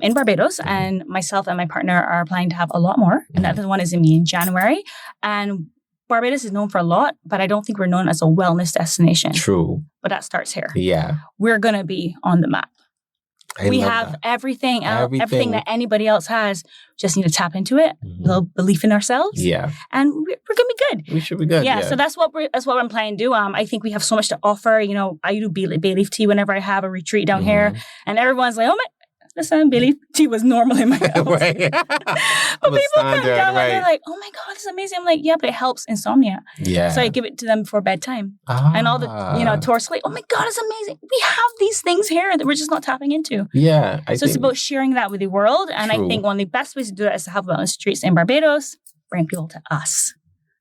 in Barbados, and myself and my partner are planning to have a lot more. And that one is going to be in January. And Barbados is known for a lot, but I don't think we're known as a wellness destination. True. But that starts here. Yeah. We're going to be on the map. We have that. everything that anybody else has. Just need to tap into it. Little belief in ourselves. Yeah, and we're gonna be good. We should be good. Yeah, so that's what I'm planning to do. I think we have so much to offer. You know, I do bay leaf tea whenever I have a retreat down here, and everyone's like, "Oh my." Listen, bay leaf tea was normal in my house. But people come down and they're like, "Oh my God, this is amazing." I'm like, "Yeah, but it helps insomnia." Yeah. So I give it to them before bedtime. And all the, tourists like, "Oh my God, it's amazing. We have these things here that we're just not tapping into." Yeah. So it's about sharing that with the world. And I think one of the best ways to do that is to have wellness retreats in Barbados, bring people to us.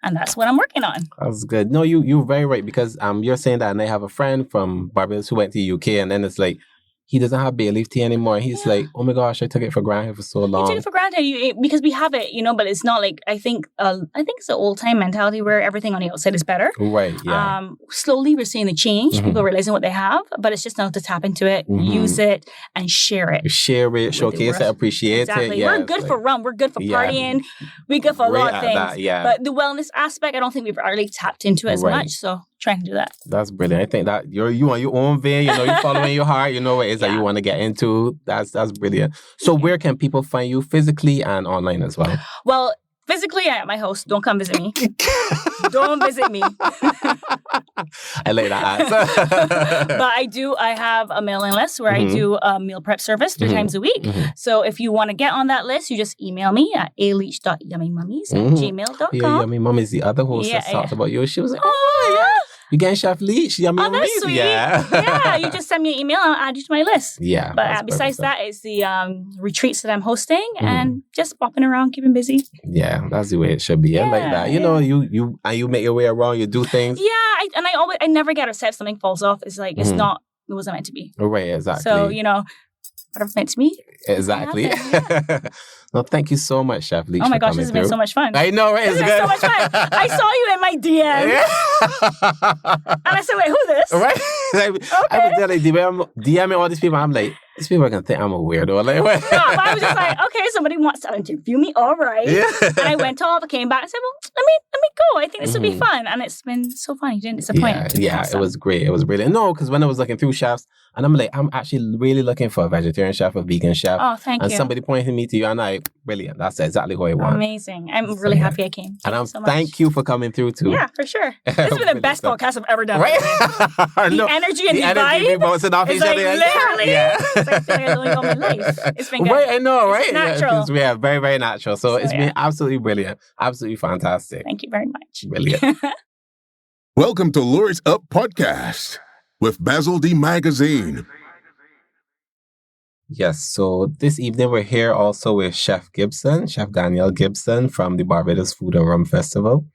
And that's what I'm working on. That's good. No, you're very right, because you're saying that, and I have a friend from Barbados who went to the UK, and then it's like, he doesn't have bay leaf tea anymore. He's like, oh my gosh, I took it for granted for so long. You took it for granted because we have it, but it's not like, I think it's an old time mentality where everything on the outside is better. Right, yeah. Slowly we're seeing the change, people realizing what they have, but it's just now to tap into it, use it, and share it. Share it, showcase it, appreciate it. Yeah, we're good for rum, we're good for partying, we're good for a lot of things. But the wellness aspect, I don't think we've really tapped into it as much, so trying to do that. That's brilliant. I think that you on your own vein, you're following your heart, you know what it is that you want to get into. That's brilliant. So where can people find you physically and online as well? Well, physically I'm at my house. Don't come visit me. Don't visit me. I like that answer. But I have a mailing list where I do a meal prep service 3 times a week. So if you want to get on that list, you just email me at aleach.yummymummies@gmail.com. Yeah, Yummy Mummies, the other host that talked about you. She was like, oh yeah. You getting Chef Leach? Yummy Mummies? That's sweet. Yeah, you just send me an email and I'll add you to my list. Yeah. But besides that, it's the retreats that I'm hosting and just bopping around, keeping busy. Yeah, that's the way it should be. I like that. You make your way around, you do things. Yeah, I never get upset if something falls off. It's like, it wasn't meant to be. Right, exactly. So, whatever's meant to be. Exactly. Well, thank you so much, Chef Leach. Oh my gosh, this has been so much fun. I know, right? It's been so much fun. I saw you in my DM. Yeah. And I said, wait, who's this? Right? I'm DMing all these people. I'm like, these people are going to think I'm a weirdo. Like, what? No, but I was just like, okay, somebody wants to interview me. All right. Yeah. And I went off, I came back and said, well, let me go. I think this will be fun. And it's been so fun. You didn't disappoint. Yeah, it was great. It was brilliant. No, because when I was looking through chefs, and I'm like, I'm actually really looking for a vegetarian chef, a vegan chef. Oh, thank you. And somebody pointed me to you, and I, brilliant. That's exactly what I want. Amazing. I'm really happy I came. Thank you for coming through too. Yeah, for sure. This has been the best podcast I've ever done. Right? The energy and the vibe. We bouncing off each other. Literally. Yeah. It's like I feel like I only got my life. It's been good. Right, I know, right? It's natural. Yeah, very, very natural. So it's been absolutely brilliant. Absolutely fantastic. Thank you very much. Brilliant. Welcome to Lure It Up Podcast with Basil D Magazine. Yes, so this evening we're here also with Chef Danielle Gibson from the Barbados Food Rum Festival.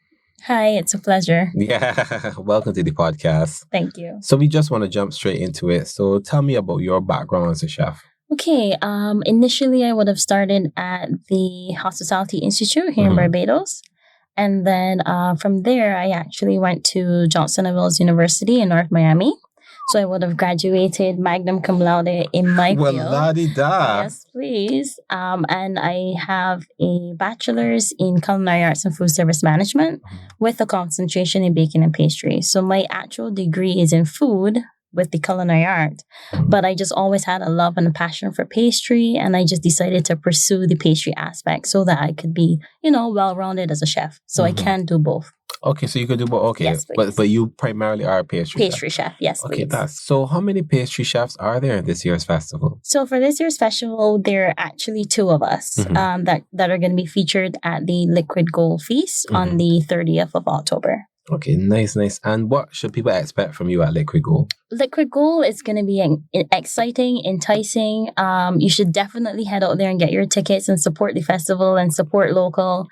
Hi, it's a pleasure. Yeah, welcome to the podcast. Thank you. So we just want to jump straight into it. So tell me about your background as a chef. Okay, initially I would have started at the Hospitality Institute here in Barbados. And then from there, I actually went to Johnson & Wales University in North Miami. So I would have graduated magna cum laude in my field. Well, la-di-da. Yes, please. And I have a bachelor's in culinary arts and food service management with a concentration in baking and pastry. So my actual degree is in food with the culinary art. But I just always had a love and a passion for pastry. And I just decided to pursue the pastry aspect so that I could be, well-rounded as a chef. So I can do both. Okay, so you could do both. Okay, yes, but you primarily are a pastry chef. Yes, okay, please. So how many pastry chefs are there in this year's festival? So for this year's festival, there are actually 2 of us that are going to be featured at the Liquid Gold Feast on the 30th of October. Okay, nice. And what should people expect from you at Liquid Gold? Liquid Gold is going to be exciting, enticing. You should definitely head out there and get your tickets and support the festival and support local.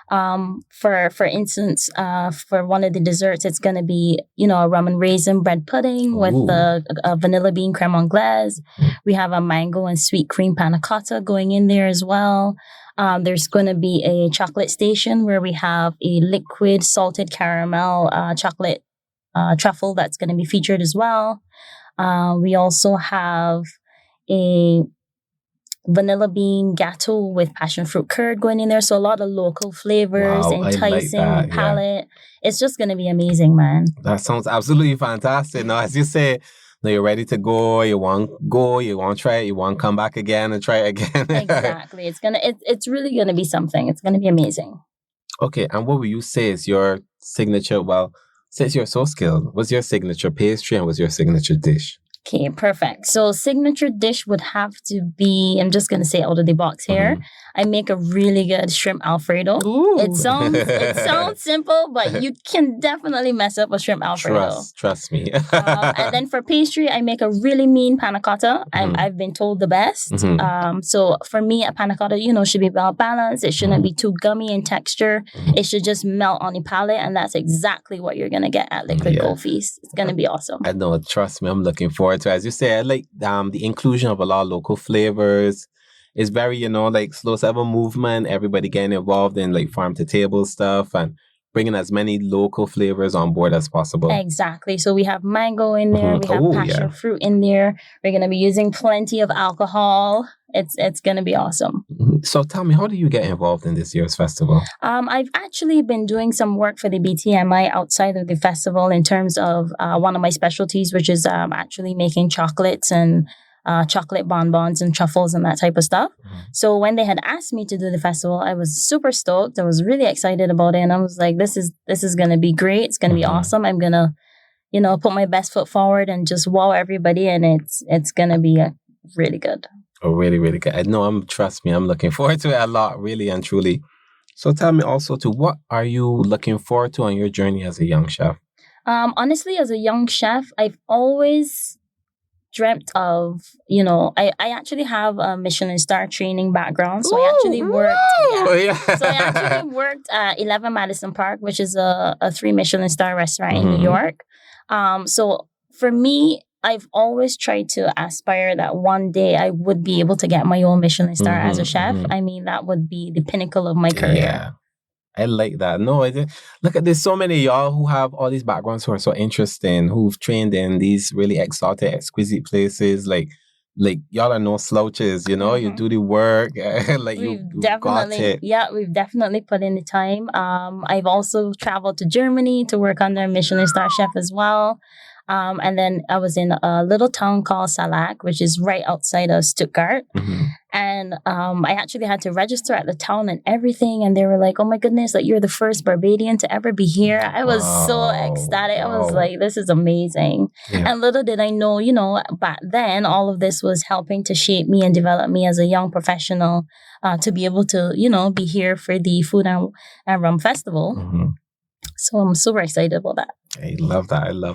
For instance, for one of the desserts, it's going to be, a rum and raisin bread pudding with a vanilla bean creme anglaise. We have a mango and sweet cream panna cotta going in there as well. There's going to be a chocolate station where we have a liquid salted caramel chocolate truffle that's going to be featured as well. We also have a vanilla bean gâteau with passion fruit curd going in there. So a lot of local flavors, enticing palate. It's just going to be amazing, man. That sounds absolutely fantastic. Now, as you say, now you're ready to go, you want to try it, you want to come back again and try it again. Exactly. It's really going to be something. It's going to be amazing. Okay. And what would you say is your signature, well, since you're so skilled, what's your signature pastry and what's your signature dish? Okay, perfect. So signature dish would have to be, I'm just going to say out of the box here. I make a really good shrimp Alfredo. Ooh. It sounds simple, but you can definitely mess up a shrimp Alfredo. Trust me. And then for pastry, I make a really mean panna cotta. I've been told the best. So for me, a panna cotta, should be well balanced. It shouldn't be too gummy in texture. It should just melt on the palate, and that's exactly what you're going to get at Liquid Gold Feast. It's going to be awesome. I know. Trust me. I'm looking forward to it. As you say, I like the inclusion of a lot of local flavors. It's very, like slow seven movement, everybody getting involved in like farm to table stuff and bringing as many local flavors on board as possible. Exactly. So we have mango in there. We have passion fruit in there. We're going to be using plenty of alcohol. It's going to be awesome. So tell me, how do you get involved in this year's festival? I've actually been doing some work for the BTMI outside of the festival in terms of one of my specialties, which is actually making chocolates and chocolate bonbons and truffles and that type of stuff. So when they had asked me to do the festival, I was super stoked. I was really excited about it. And I was like, this is going to be great. It's going to be awesome. I'm going to, put my best foot forward and just wow everybody. And it's going to be really good. Oh, really, really good. I know. Trust me, I'm looking forward to it a lot, really and truly. So tell me also what are you looking forward to on your journey as a young chef? Honestly, as a young chef, I've always dreamt of, I actually have a Michelin star training background. So I actually worked at 11 Madison Park, which is a 3 Michelin star restaurant in New York. So for me, I've always tried to aspire that one day I would be able to get my own Michelin star as a chef. I mean, that would be the pinnacle of my career. Yeah. I like that. No, look at there's so many of y'all who have all these backgrounds who are so interesting, who've trained in these really exotic, exquisite places. Like y'all are no slouches, you do the work. You've got it. Yeah, we've definitely put in the time. I've also traveled to Germany to work under a Michelin star chef as well. And then I was in a little town called Salak, which is right outside of Stuttgart. And I actually had to register at the town and everything. And they were like, oh my goodness, you're the first Barbadian to ever be here. I was so ecstatic. I was like, this is amazing. Yeah. And little did I know, back then, all of this was helping to shape me and develop me as a young professional to be able to, be here for the Food and Rum Festival. So I'm super excited about that. I love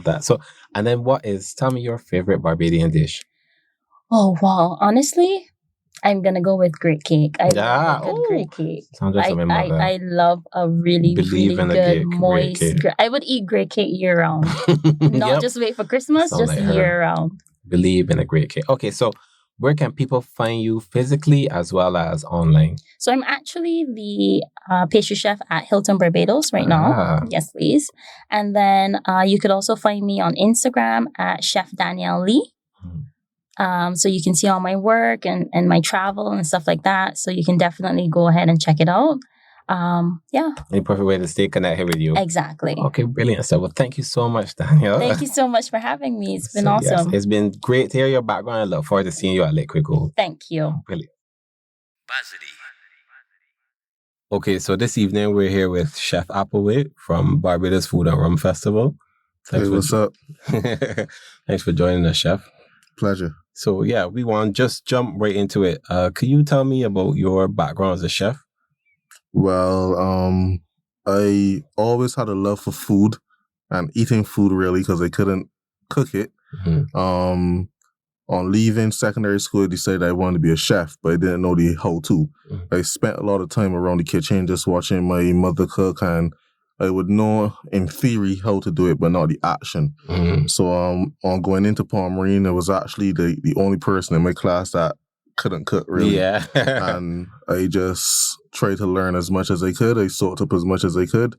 that. So, and then tell me your favorite Barbadian dish. Oh, wow. Honestly, I'm going to go with great cake. I love a good great cake. I love a really, really good, moist. I would eat great cake year round. Not just wait for Christmas, just year round. Believe in a great cake. Okay, so where can people find you physically as well as online? So I'm actually the pastry chef at Hilton Barbados right now. Yes, please. And then you could also find me on Instagram at Chef Danielle Lee. So you can see all my work and my travel and stuff like that. So you can definitely go ahead and check it out. A perfect way to stay connected with you. Exactly. Okay, brilliant. So, well, thank you so much, Danielle. Thank you so much for having me. It's been awesome. Yes, it's been great to hear your background. I look forward to seeing you at Liquid Gold. Thank you. Brilliant. Okay, so this evening we're here with Chef Applewhaite from Barbados Food Rum Festival. What's up? Thanks for joining us, Chef. Pleasure. So, we want to just jump right into it. Could you tell me about your background as a chef? Well, I always had a love for food and eating food, really, because I couldn't cook it. on leaving secondary school, I decided I wanted to be a chef, but I didn't know the how to. I spent a lot of time around the kitchen just watching my mother cook, and I would know in theory how to do it, but not the action. So on going into Palm Marine, I was actually the only person in my class that couldn't cook, really. Yeah. And I just tried to learn as much as I could. I soaked up as much as I could.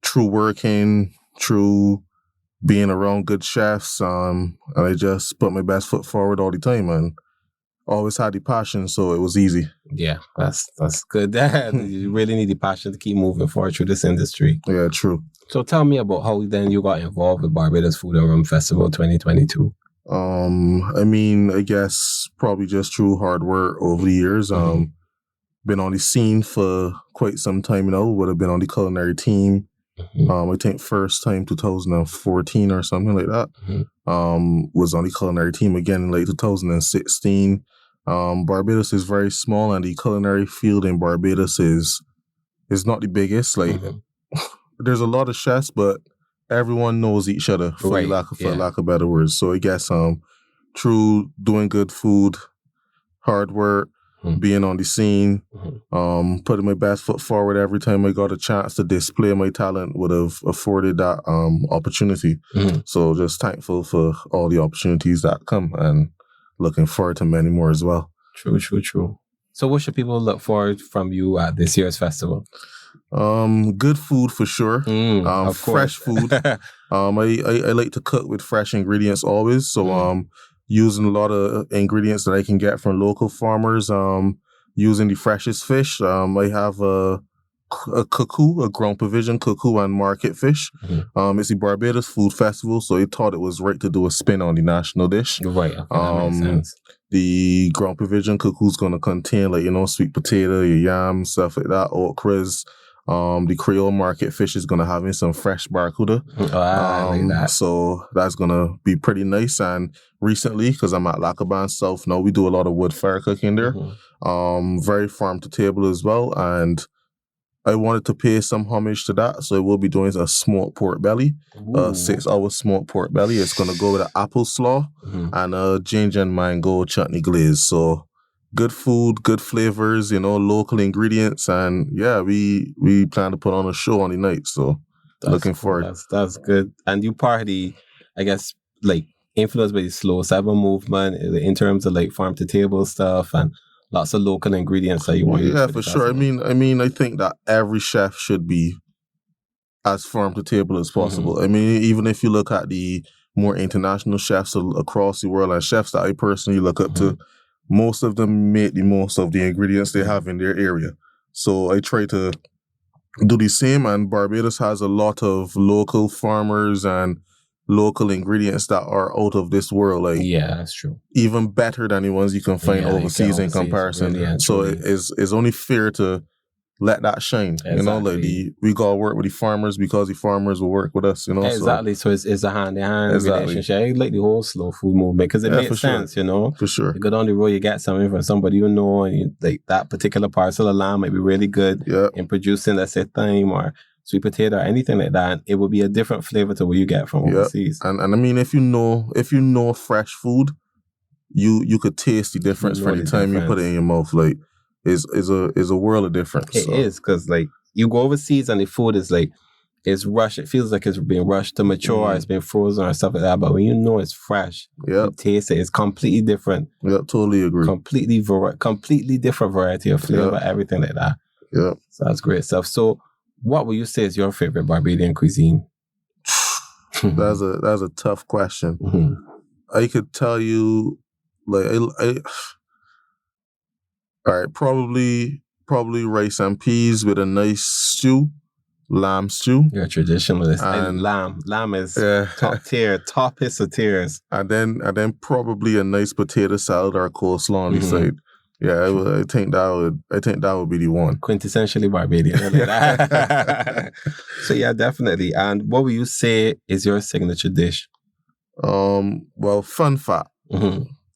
Through working, through being around good chefs, and I just put my best foot forward all the time, and always had the passion, so it was easy. Yeah, that's good. You really need the passion to keep moving forward through this industry. Yeah, true. So tell me about how then you got involved with Barbados Food Rum Festival 2022. I mean, I guess probably just through hard work over the years. Been on the scene for quite some time now. Would have been on the culinary team. I think first time 2014 or something like that. Was on the culinary team again in late 2016. Barbados is very small, and the culinary field in Barbados is not the biggest. Like there's a lot of chefs, but everyone knows each other for lack of better words. So I guess through doing good food, hard work, being on the scene, putting my best foot forward every time I got a chance to display my talent would have afforded that opportunity. So just thankful for all the opportunities that come, and looking forward to many more as well. True. So what should people look forward from you at this year's festival? Good food for sure. Fresh food. I like to cook with fresh ingredients always. So using a lot of ingredients that I can get from local farmers. Using the freshest fish. I have a cuckoo, a ground provision cuckoo and market fish. It's the Barbados Food Festival, so I thought it was right to do a spin on the national dish. Right. Okay, that makes sense. The ground provision cuckoo's gonna contain sweet potato, your yam, stuff like that, okras. The Creole market fish is gonna have in some fresh barracuda. Like that. So that's gonna be pretty nice. And recently, because I'm at Lakaban South now, we do a lot of wood fire cooking there. Very farm to table as well. And I wanted to pay some homage to that, so I will be doing a smoked pork belly, 6-hour smoked pork belly. It's gonna go with an apple slaw and a ginger and mango chutney glaze. So good food, good flavors, local ingredients, and yeah, we plan to put on a show on the night. So looking forward. That's good. And you party, I guess, influenced by the slow cyber movement in terms of farm to table stuff and lots of local ingredients that you want. Yeah, for sure. I mean, I think that every chef should be as farm to table as possible. I mean, even if you look at the more international chefs across the world and chefs that I personally look up to, most of them make the most of the ingredients they have in their area. So I try to do the same, and Barbados has a lot of local farmers and local ingredients that are out of this world. Yeah, that's true. Even better than the ones you can find overseas in comparison. Really, so it's only fair to let that shine. Exactly. We gotta work with the farmers because the farmers will work with us. Exactly. So it's a hand-in-hand relationship. I like the whole slow food movement because it makes sense. For sure. You go down the road, you get something from somebody and that particular parcel of land might be really good in producing, let's say, thyme or sweet potato or anything like that. And it will be a different flavor to what you get from overseas. And I mean, if you know fresh food, you could taste the difference from the time you put it in your mouth. Is a world of difference. It is, because you go overseas and the food is it's rushed. It feels like it's being rushed to mature. It's been frozen or stuff like that. But when you know it's fresh, you taste it. It's completely different. Yeah, totally agree. Completely different variety of flavor, everything like that. Yeah. So that's great stuff. So what would you say is your favorite Barbadian cuisine? That's a tough question. I could tell you, all right, probably rice and peas with a nice stew, lamb stew. You're a traditionalist. And lamb is top tier, toppest of tiers. And then probably a nice potato salad or coleslaw on the side. Yeah, I think that would be the one. Quintessentially Barbadian. So yeah, definitely. And what would you say is your signature dish? Well, fun fact.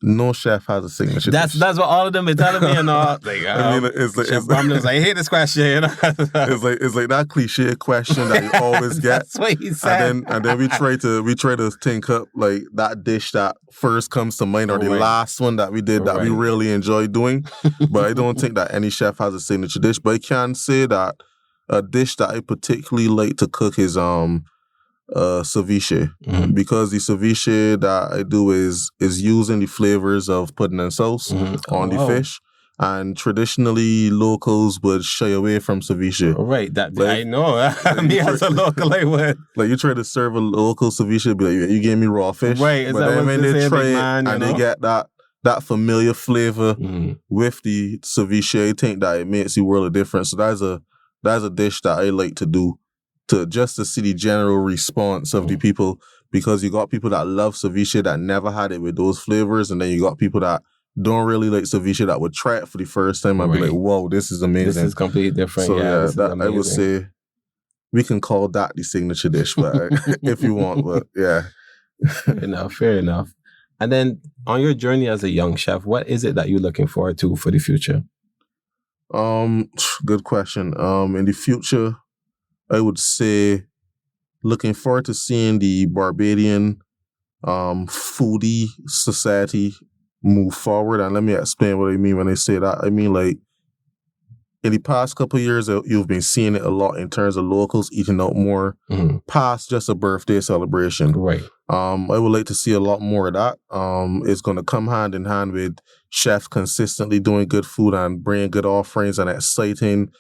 no chef has a signature dish. That's what all of them been telling me and all. Like, I mean, it's like, I hate this question. You know? it's like that cliche question that you always get. That's what he said. And then we try to think up like that dish that first comes to mind or the last one that we did that we really enjoy doing. But I don't think that any chef has a signature dish. But I can say that a dish that I particularly like to cook is ceviche, because the ceviche that I do is using the flavors of pudding and sauce on the fish, and traditionally locals would shy away from ceviche. Right, that like, I know. Me as a local, I would. Like you try to serve a local ceviche, be like, you gave me raw fish, right? But then when they try it and they get that familiar flavor with the ceviche, I think that it makes the world of difference. So that's a dish that I like to do. To see the general response of the people, because you got people that love ceviche that never had it with those flavors, and then you got people that don't really like ceviche that would try it for the first time and be like, whoa, this is amazing. This is completely different. So that, I would say we can call that the signature dish, but if you want, but yeah. Fair enough. And then on your journey as a young chef, what is it that you're looking forward to for the future? Good question. In the future, I would say looking forward to seeing the Bqrbadian foodie society move forward. And let me explain what I mean when I say that. I mean, like, in the past couple of years, you've been seeing it a lot in terms of locals eating out more past just a birthday celebration. Right. I would like to see a lot more of that. It's going to come hand in hand with chefs consistently doing good food and bringing good offerings and exciting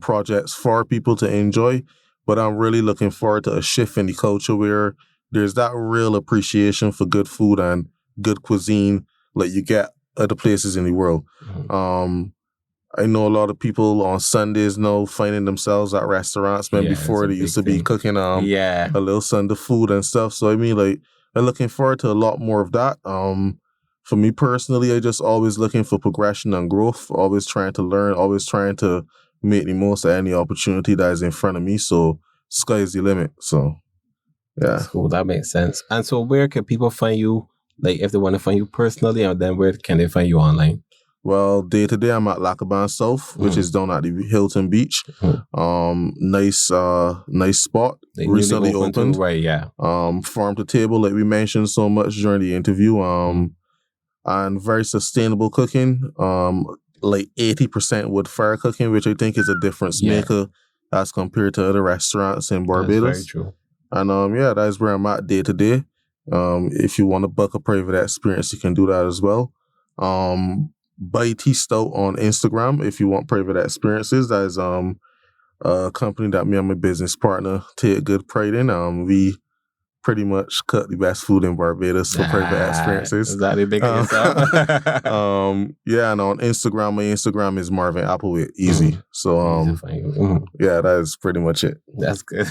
projects for people to enjoy. But I'm really looking forward to a shift in the culture where there's that real appreciation for good food and good cuisine like you get other places in the world. I know a lot of people on Sundays now finding themselves at restaurants, man. Before they used to be cooking a little Sunday food and stuff. So I mean, like, I'm looking forward to a lot more of that. For me personally, I just always looking for progression and growth, always trying to learn, always trying to make the most of any opportunity that is in front of me. So sky is the limit. So yeah. That's cool. That makes sense. And so where can people find you, like if they want to find you personally, and then where can they find you online? Well, day to day, I'm at Applewhaite South, which is down at the Hilton Beach. Nice spot. They recently opened. Right, yeah. Farm to table, like we mentioned so much during the interview. And very sustainable cooking. Like 80% wood fire cooking, which I think is a difference maker as compared to other restaurants in Barbados. That's very true. And that's where I'm at day to day. If you want to book a private experience, you can do that as well. Bqrbadian Stoute on Instagram if you want private experiences. That is a company that me and my business partner take good pride in. We pretty much cook the best food in Barbados for private experiences. Is that a big yourself? And on Instagram, my Instagram is Marvin Applewhaite. Easy. So that is pretty much it. That's good.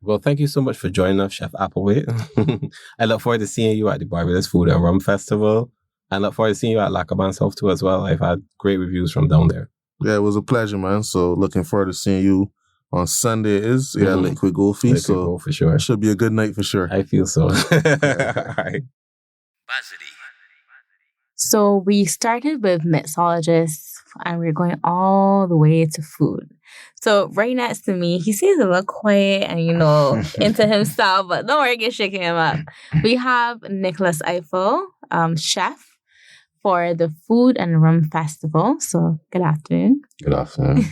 Well, thank you so much for joining us, Chef Applewhaite. I look forward to seeing you at the Barbados Food Rum Festival. I look forward to seeing you at Applewhaite South too as well. I've had great reviews from down there. Yeah, it was a pleasure, man. So looking forward to seeing you on Sunday Liquid Gold Feast. So for sure. It should be a good night for sure. I feel so. All right. So we started with mixologists and we're going all the way to food. So right next to me, he seems a little quiet and, into himself, but don't worry, get shaking him up. We have Nicholas Ifill, chef for the Food and Rum Festival. So good afternoon. Good afternoon.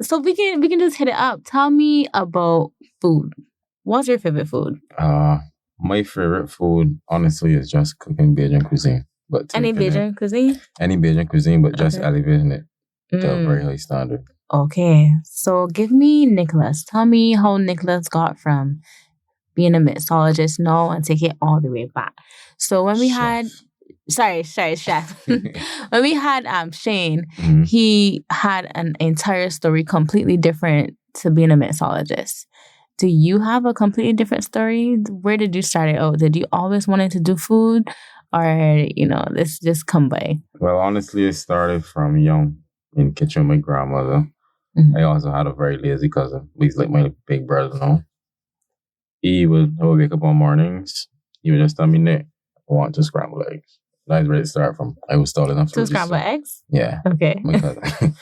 So we can just hit it up. Tell me about food. What's your favorite food? My favorite food, honestly, is just cooking Bajan cuisine. But any Bajan cuisine? Any Bajan cuisine, but just elevating it to a very high standard. Okay. So give me Nicholas. Tell me how Nicholas got from being a mixologist now and take it all the way back. So when we had... Sorry, chef. When we had Shane, he had an entire story completely different to being a mixologist. Do you have a completely different story? Where did you start it out? Did you always wanted to do food? Or, this just come by? Well, honestly, it started from young in the kitchen with my grandmother. I also had a very lazy cousin. He's like my big brother now. I would wake up on mornings. He would just tell me, Nick, want 2 scrambled eggs. That's where it started from. I was tall enough to 2 scrambled eggs? Yeah. Okay. My cousin.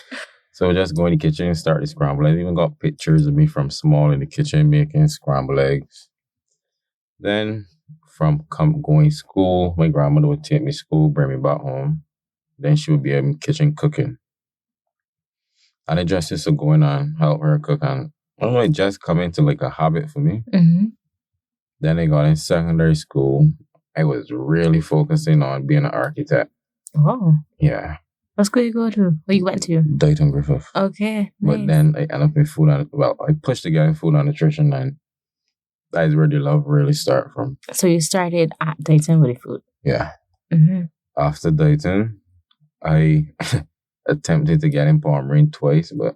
So just go in the kitchen and start the scrambled eggs. I even got pictures of me from small in the kitchen making scrambled eggs. Then from going to school, my grandmother would take me to school, bring me back home. Then she would be in the kitchen cooking. And it just used to go in and help her cook. And I don't know, it just come into like a habit for me. Mm-hmm. Then I got in secondary school. I was really focusing on being an architect. Oh. Yeah. What school you go to? Where you went to? Dayton Griffith. Okay. But Nice. then I ended up in food and, I pushed to get in food and nutrition, and that is where the love really started from. So you started at Dayton with the food? Yeah. Mm-hmm. After Dayton, I attempted to get in Palm Marine twice, but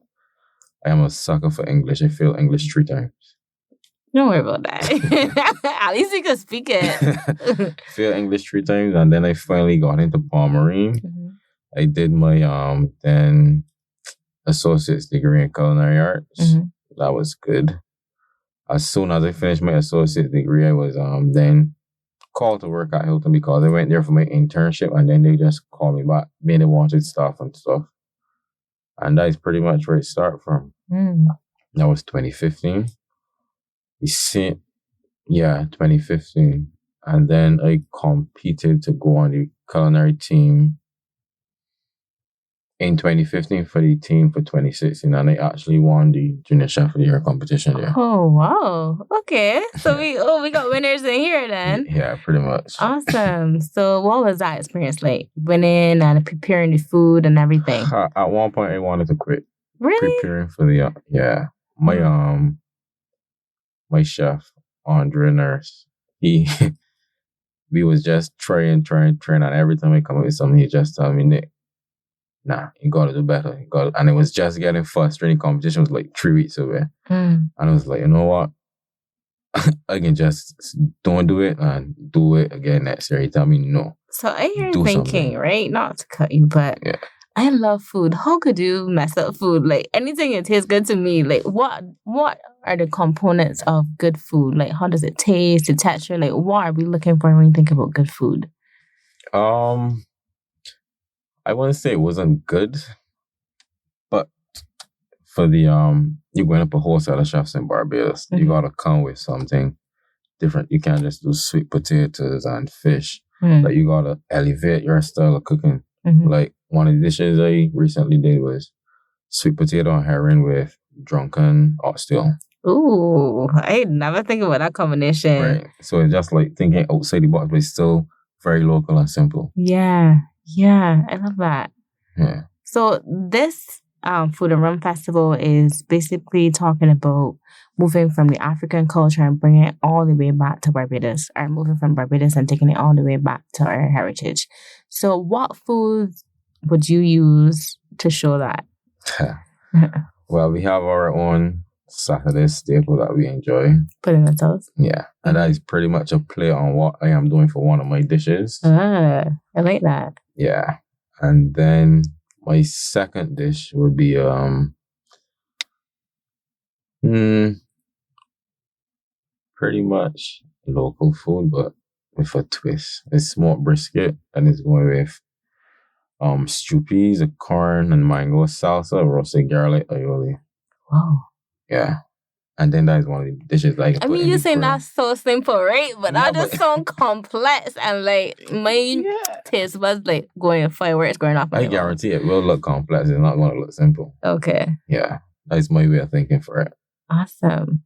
I am a sucker for English. I failed English 3 times. Don't worry about that. At least you can speak it. Failed English 3 times, and then I finally got into Palm Marine. Mm-hmm. I did my then associate's degree in culinary arts. Mm-hmm. That was good. As soon as I finished my associate's degree, I was then called to work at Hilton because I went there for my internship, and then they just called me back, made they wanted staff and stuff. And that is pretty much where it started from. Mm. That was 2015. 2015. And then I competed to go on the culinary team in 2015 for the team for 2016, and I actually won the Junior Chef of the Year competition there. Oh, wow. Okay. So we got winners in here then. Yeah, pretty much. Awesome. So what was that experience like? Winning and preparing the food and everything? At one point, I wanted to quit. Really? Preparing for the, my chef, Andre Nurse, we was just trying, and every time I come up with something, he just tell me, Nick, nah, you gotta do better. And it was just getting frustrating. Competition was like 3 weeks away. And I was like, you know what? I can just don't do it and do it again next year. He tell me no. So I hear Do thinking, something. right? Not to cut you, but Yeah. I love food. How could you mess up food? Like anything that tastes good to me. Like what are the components of good food? Like how does it taste, the texture? Like what are we looking for when we think about good food? I wouldn't say it wasn't good, but for the you're going up a wholesale of chefs in Barbados, you gotta come with something different. You can't just do sweet potatoes and fish. Like you gotta elevate your style of cooking. Like one of the dishes I recently did was sweet potato and herring with drunken oxtail. Ooh, I never think about that combination. Right. So it's just like thinking outside the box, but it's still very local and simple. Yeah, I love that. Yeah. So this Food and Rum Festival is basically talking about moving from the African culture and bringing it all the way back to Barbados, or moving from Barbados and taking it all the way back to our heritage. So what foods would you use to show that? Well, we have our own Saturday staple that we enjoy. Pudding and toast? Yeah. And that is pretty much a play on what I am doing for one of my dishes. I like that. Yeah. And then my second dish would be pretty much local food, but with a twist. It's smoked brisket, and it's going with stew peas, corn, and mango salsa, roasted garlic aioli. Wow. Yeah. And then that is one of the dishes like I mean, you're saying that's so simple, right? But that just sounds complex, and like my taste buds like going fireworks going off. I guarantee it will look complex. It's not going to look simple. Okay. Yeah. That's my way of thinking for it. Awesome.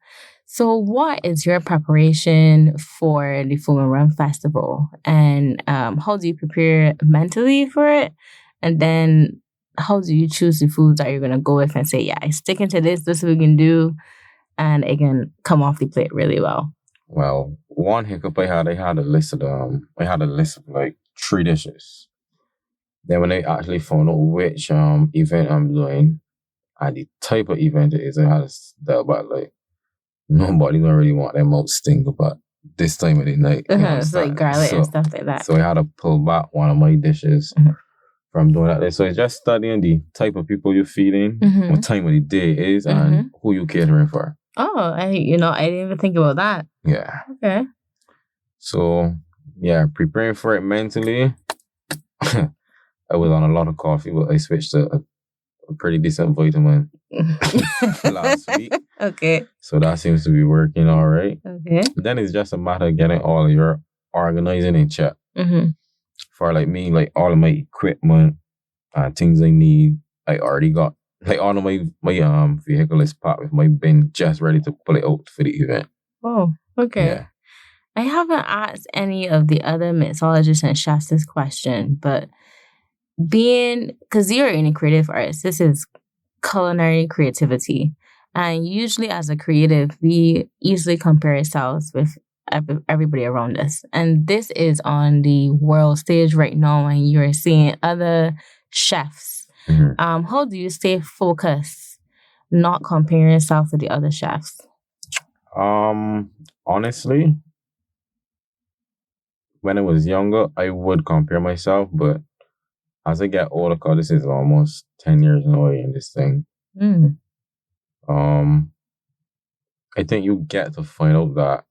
So what is your preparation for the Food and Rum Festival? And how do you prepare mentally for it? And then how do you choose the foods that you're going to go with and say, yeah, I stick into this is what we can do, and it can come off the plate really well? Well, one hiccup I had a list of like 3 dishes. Then when I actually found out which event I'm doing and the type of event it is, I had to step back like, nobody don't really want their mouth stink about this time of the night. It's like garlic and stuff like that. So I had to pull back one of my dishes from doing that. So it's just studying the type of people you're feeding, what time of the day it is, and who you're catering for. Oh, I didn't even think about that. Yeah. Okay. So Yeah, preparing for it mentally. I was on a lot of coffee, but I switched to a pretty decent vitamin last week. Okay. So that seems to be working all right. Okay. Then it's just a matter of getting all of your organizing in check. Mm-hmm. For like me, like all of my equipment and things I need, I already got. Like all of my vehicle is packed with my bin just ready to pull it out for the event. Oh, okay. Yeah. I haven't asked any of the other mixologists and chefs this question, but because you're in a creative artist, this is culinary creativity. And usually as a creative, we easily compare ourselves with everybody around us. And this is on the world stage right now, and you're seeing other chefs. Mm-hmm. How do you stay focused, not comparing yourself with the other chefs? Honestly, when I was younger, I would compare myself, but as I get older, because this is almost 10 years now in this thing, I think you get to find out that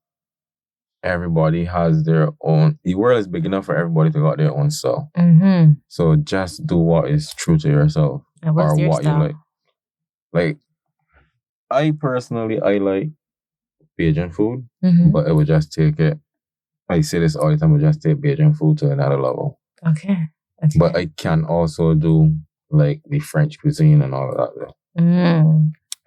everybody has their own. The world is big enough for everybody to got their own style. Mm-hmm. So just do what is true to yourself, and what's or your what style? you like. Like, I personally, I like Bajan food, but I would just take it. I say this all the time. I would just take Bajan food to another level. Okay. But I can also do like the French cuisine and all of that.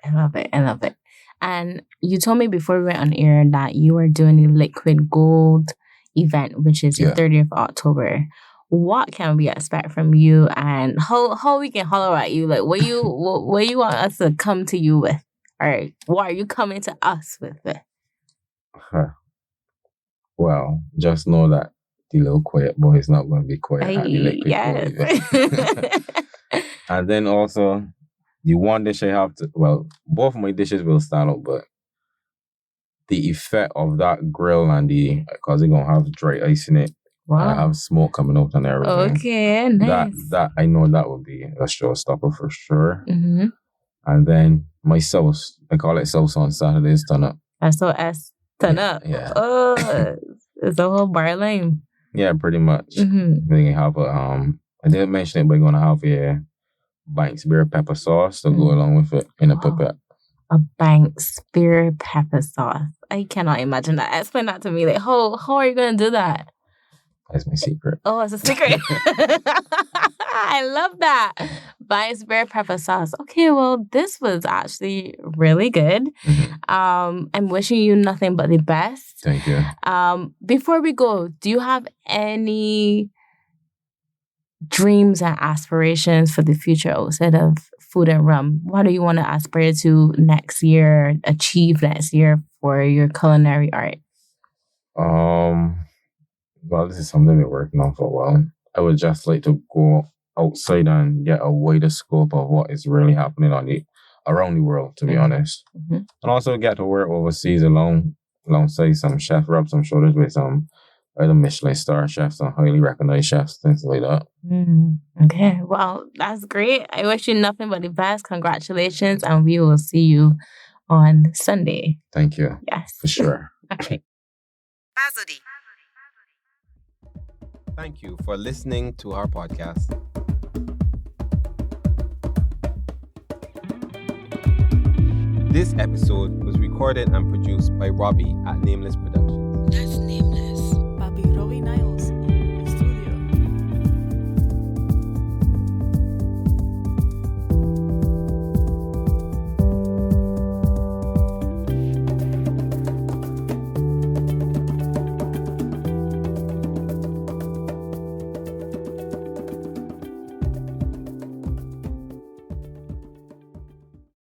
I love it. I love it. And you told me before we went on air that you were doing the Liquid Gold event, which is the 30th of October. What can we expect from you, and how we can holler at you? Like, what you want us to come to you with? Or what are you coming to us with? Well, just know that the little quiet boy is not going to be quiet at the Liquid Gold event. And then also, the one dish I have to, well, both of my dishes will stand out, but the effect of that grill and because it's going to have dry ice in it, wow. I have smoke coming out and everything. Okay, nice. That I know that would be a showstopper for sure. Mm-hmm. And then my sauce, I call it sauce on Saturdays, turn up. SOS, turn up. Yeah. Oh, it's a whole bar lane. Yeah, pretty much. Mm-hmm. Then you have I didn't mention it, but you're going to have a Banks beer pepper sauce to go along with it in a pipette. A Banks beer pepper sauce. I cannot imagine that. Explain that to me. Like, how are you going to do that? That's my secret. Oh, it's a secret. I love that. Banks beer pepper sauce. Okay, well, this was actually really good. Mm-hmm. I'm wishing you nothing but the best. Thank you. Before we go, do you have any dreams and aspirations for the future outside of food and rum? What do you want to aspire to next year, achieve next year for your culinary art? Well, this is something we're working on for a while. I would just like to go outside and get a wider scope of what is really happening around the world, to be honest. Mm-hmm. And also get to work overseas alongside some chef, rub some shoulders with some other Michelin star chefs and highly recognized chefs, things like that. Okay, well, that's great. I wish you nothing but the best. Congratulations, and we will see you on Sunday. Thank you. Yes. For sure. Okay. Thank you for listening to our podcast. This episode was recorded and produced by Robbie at Nameless Productions.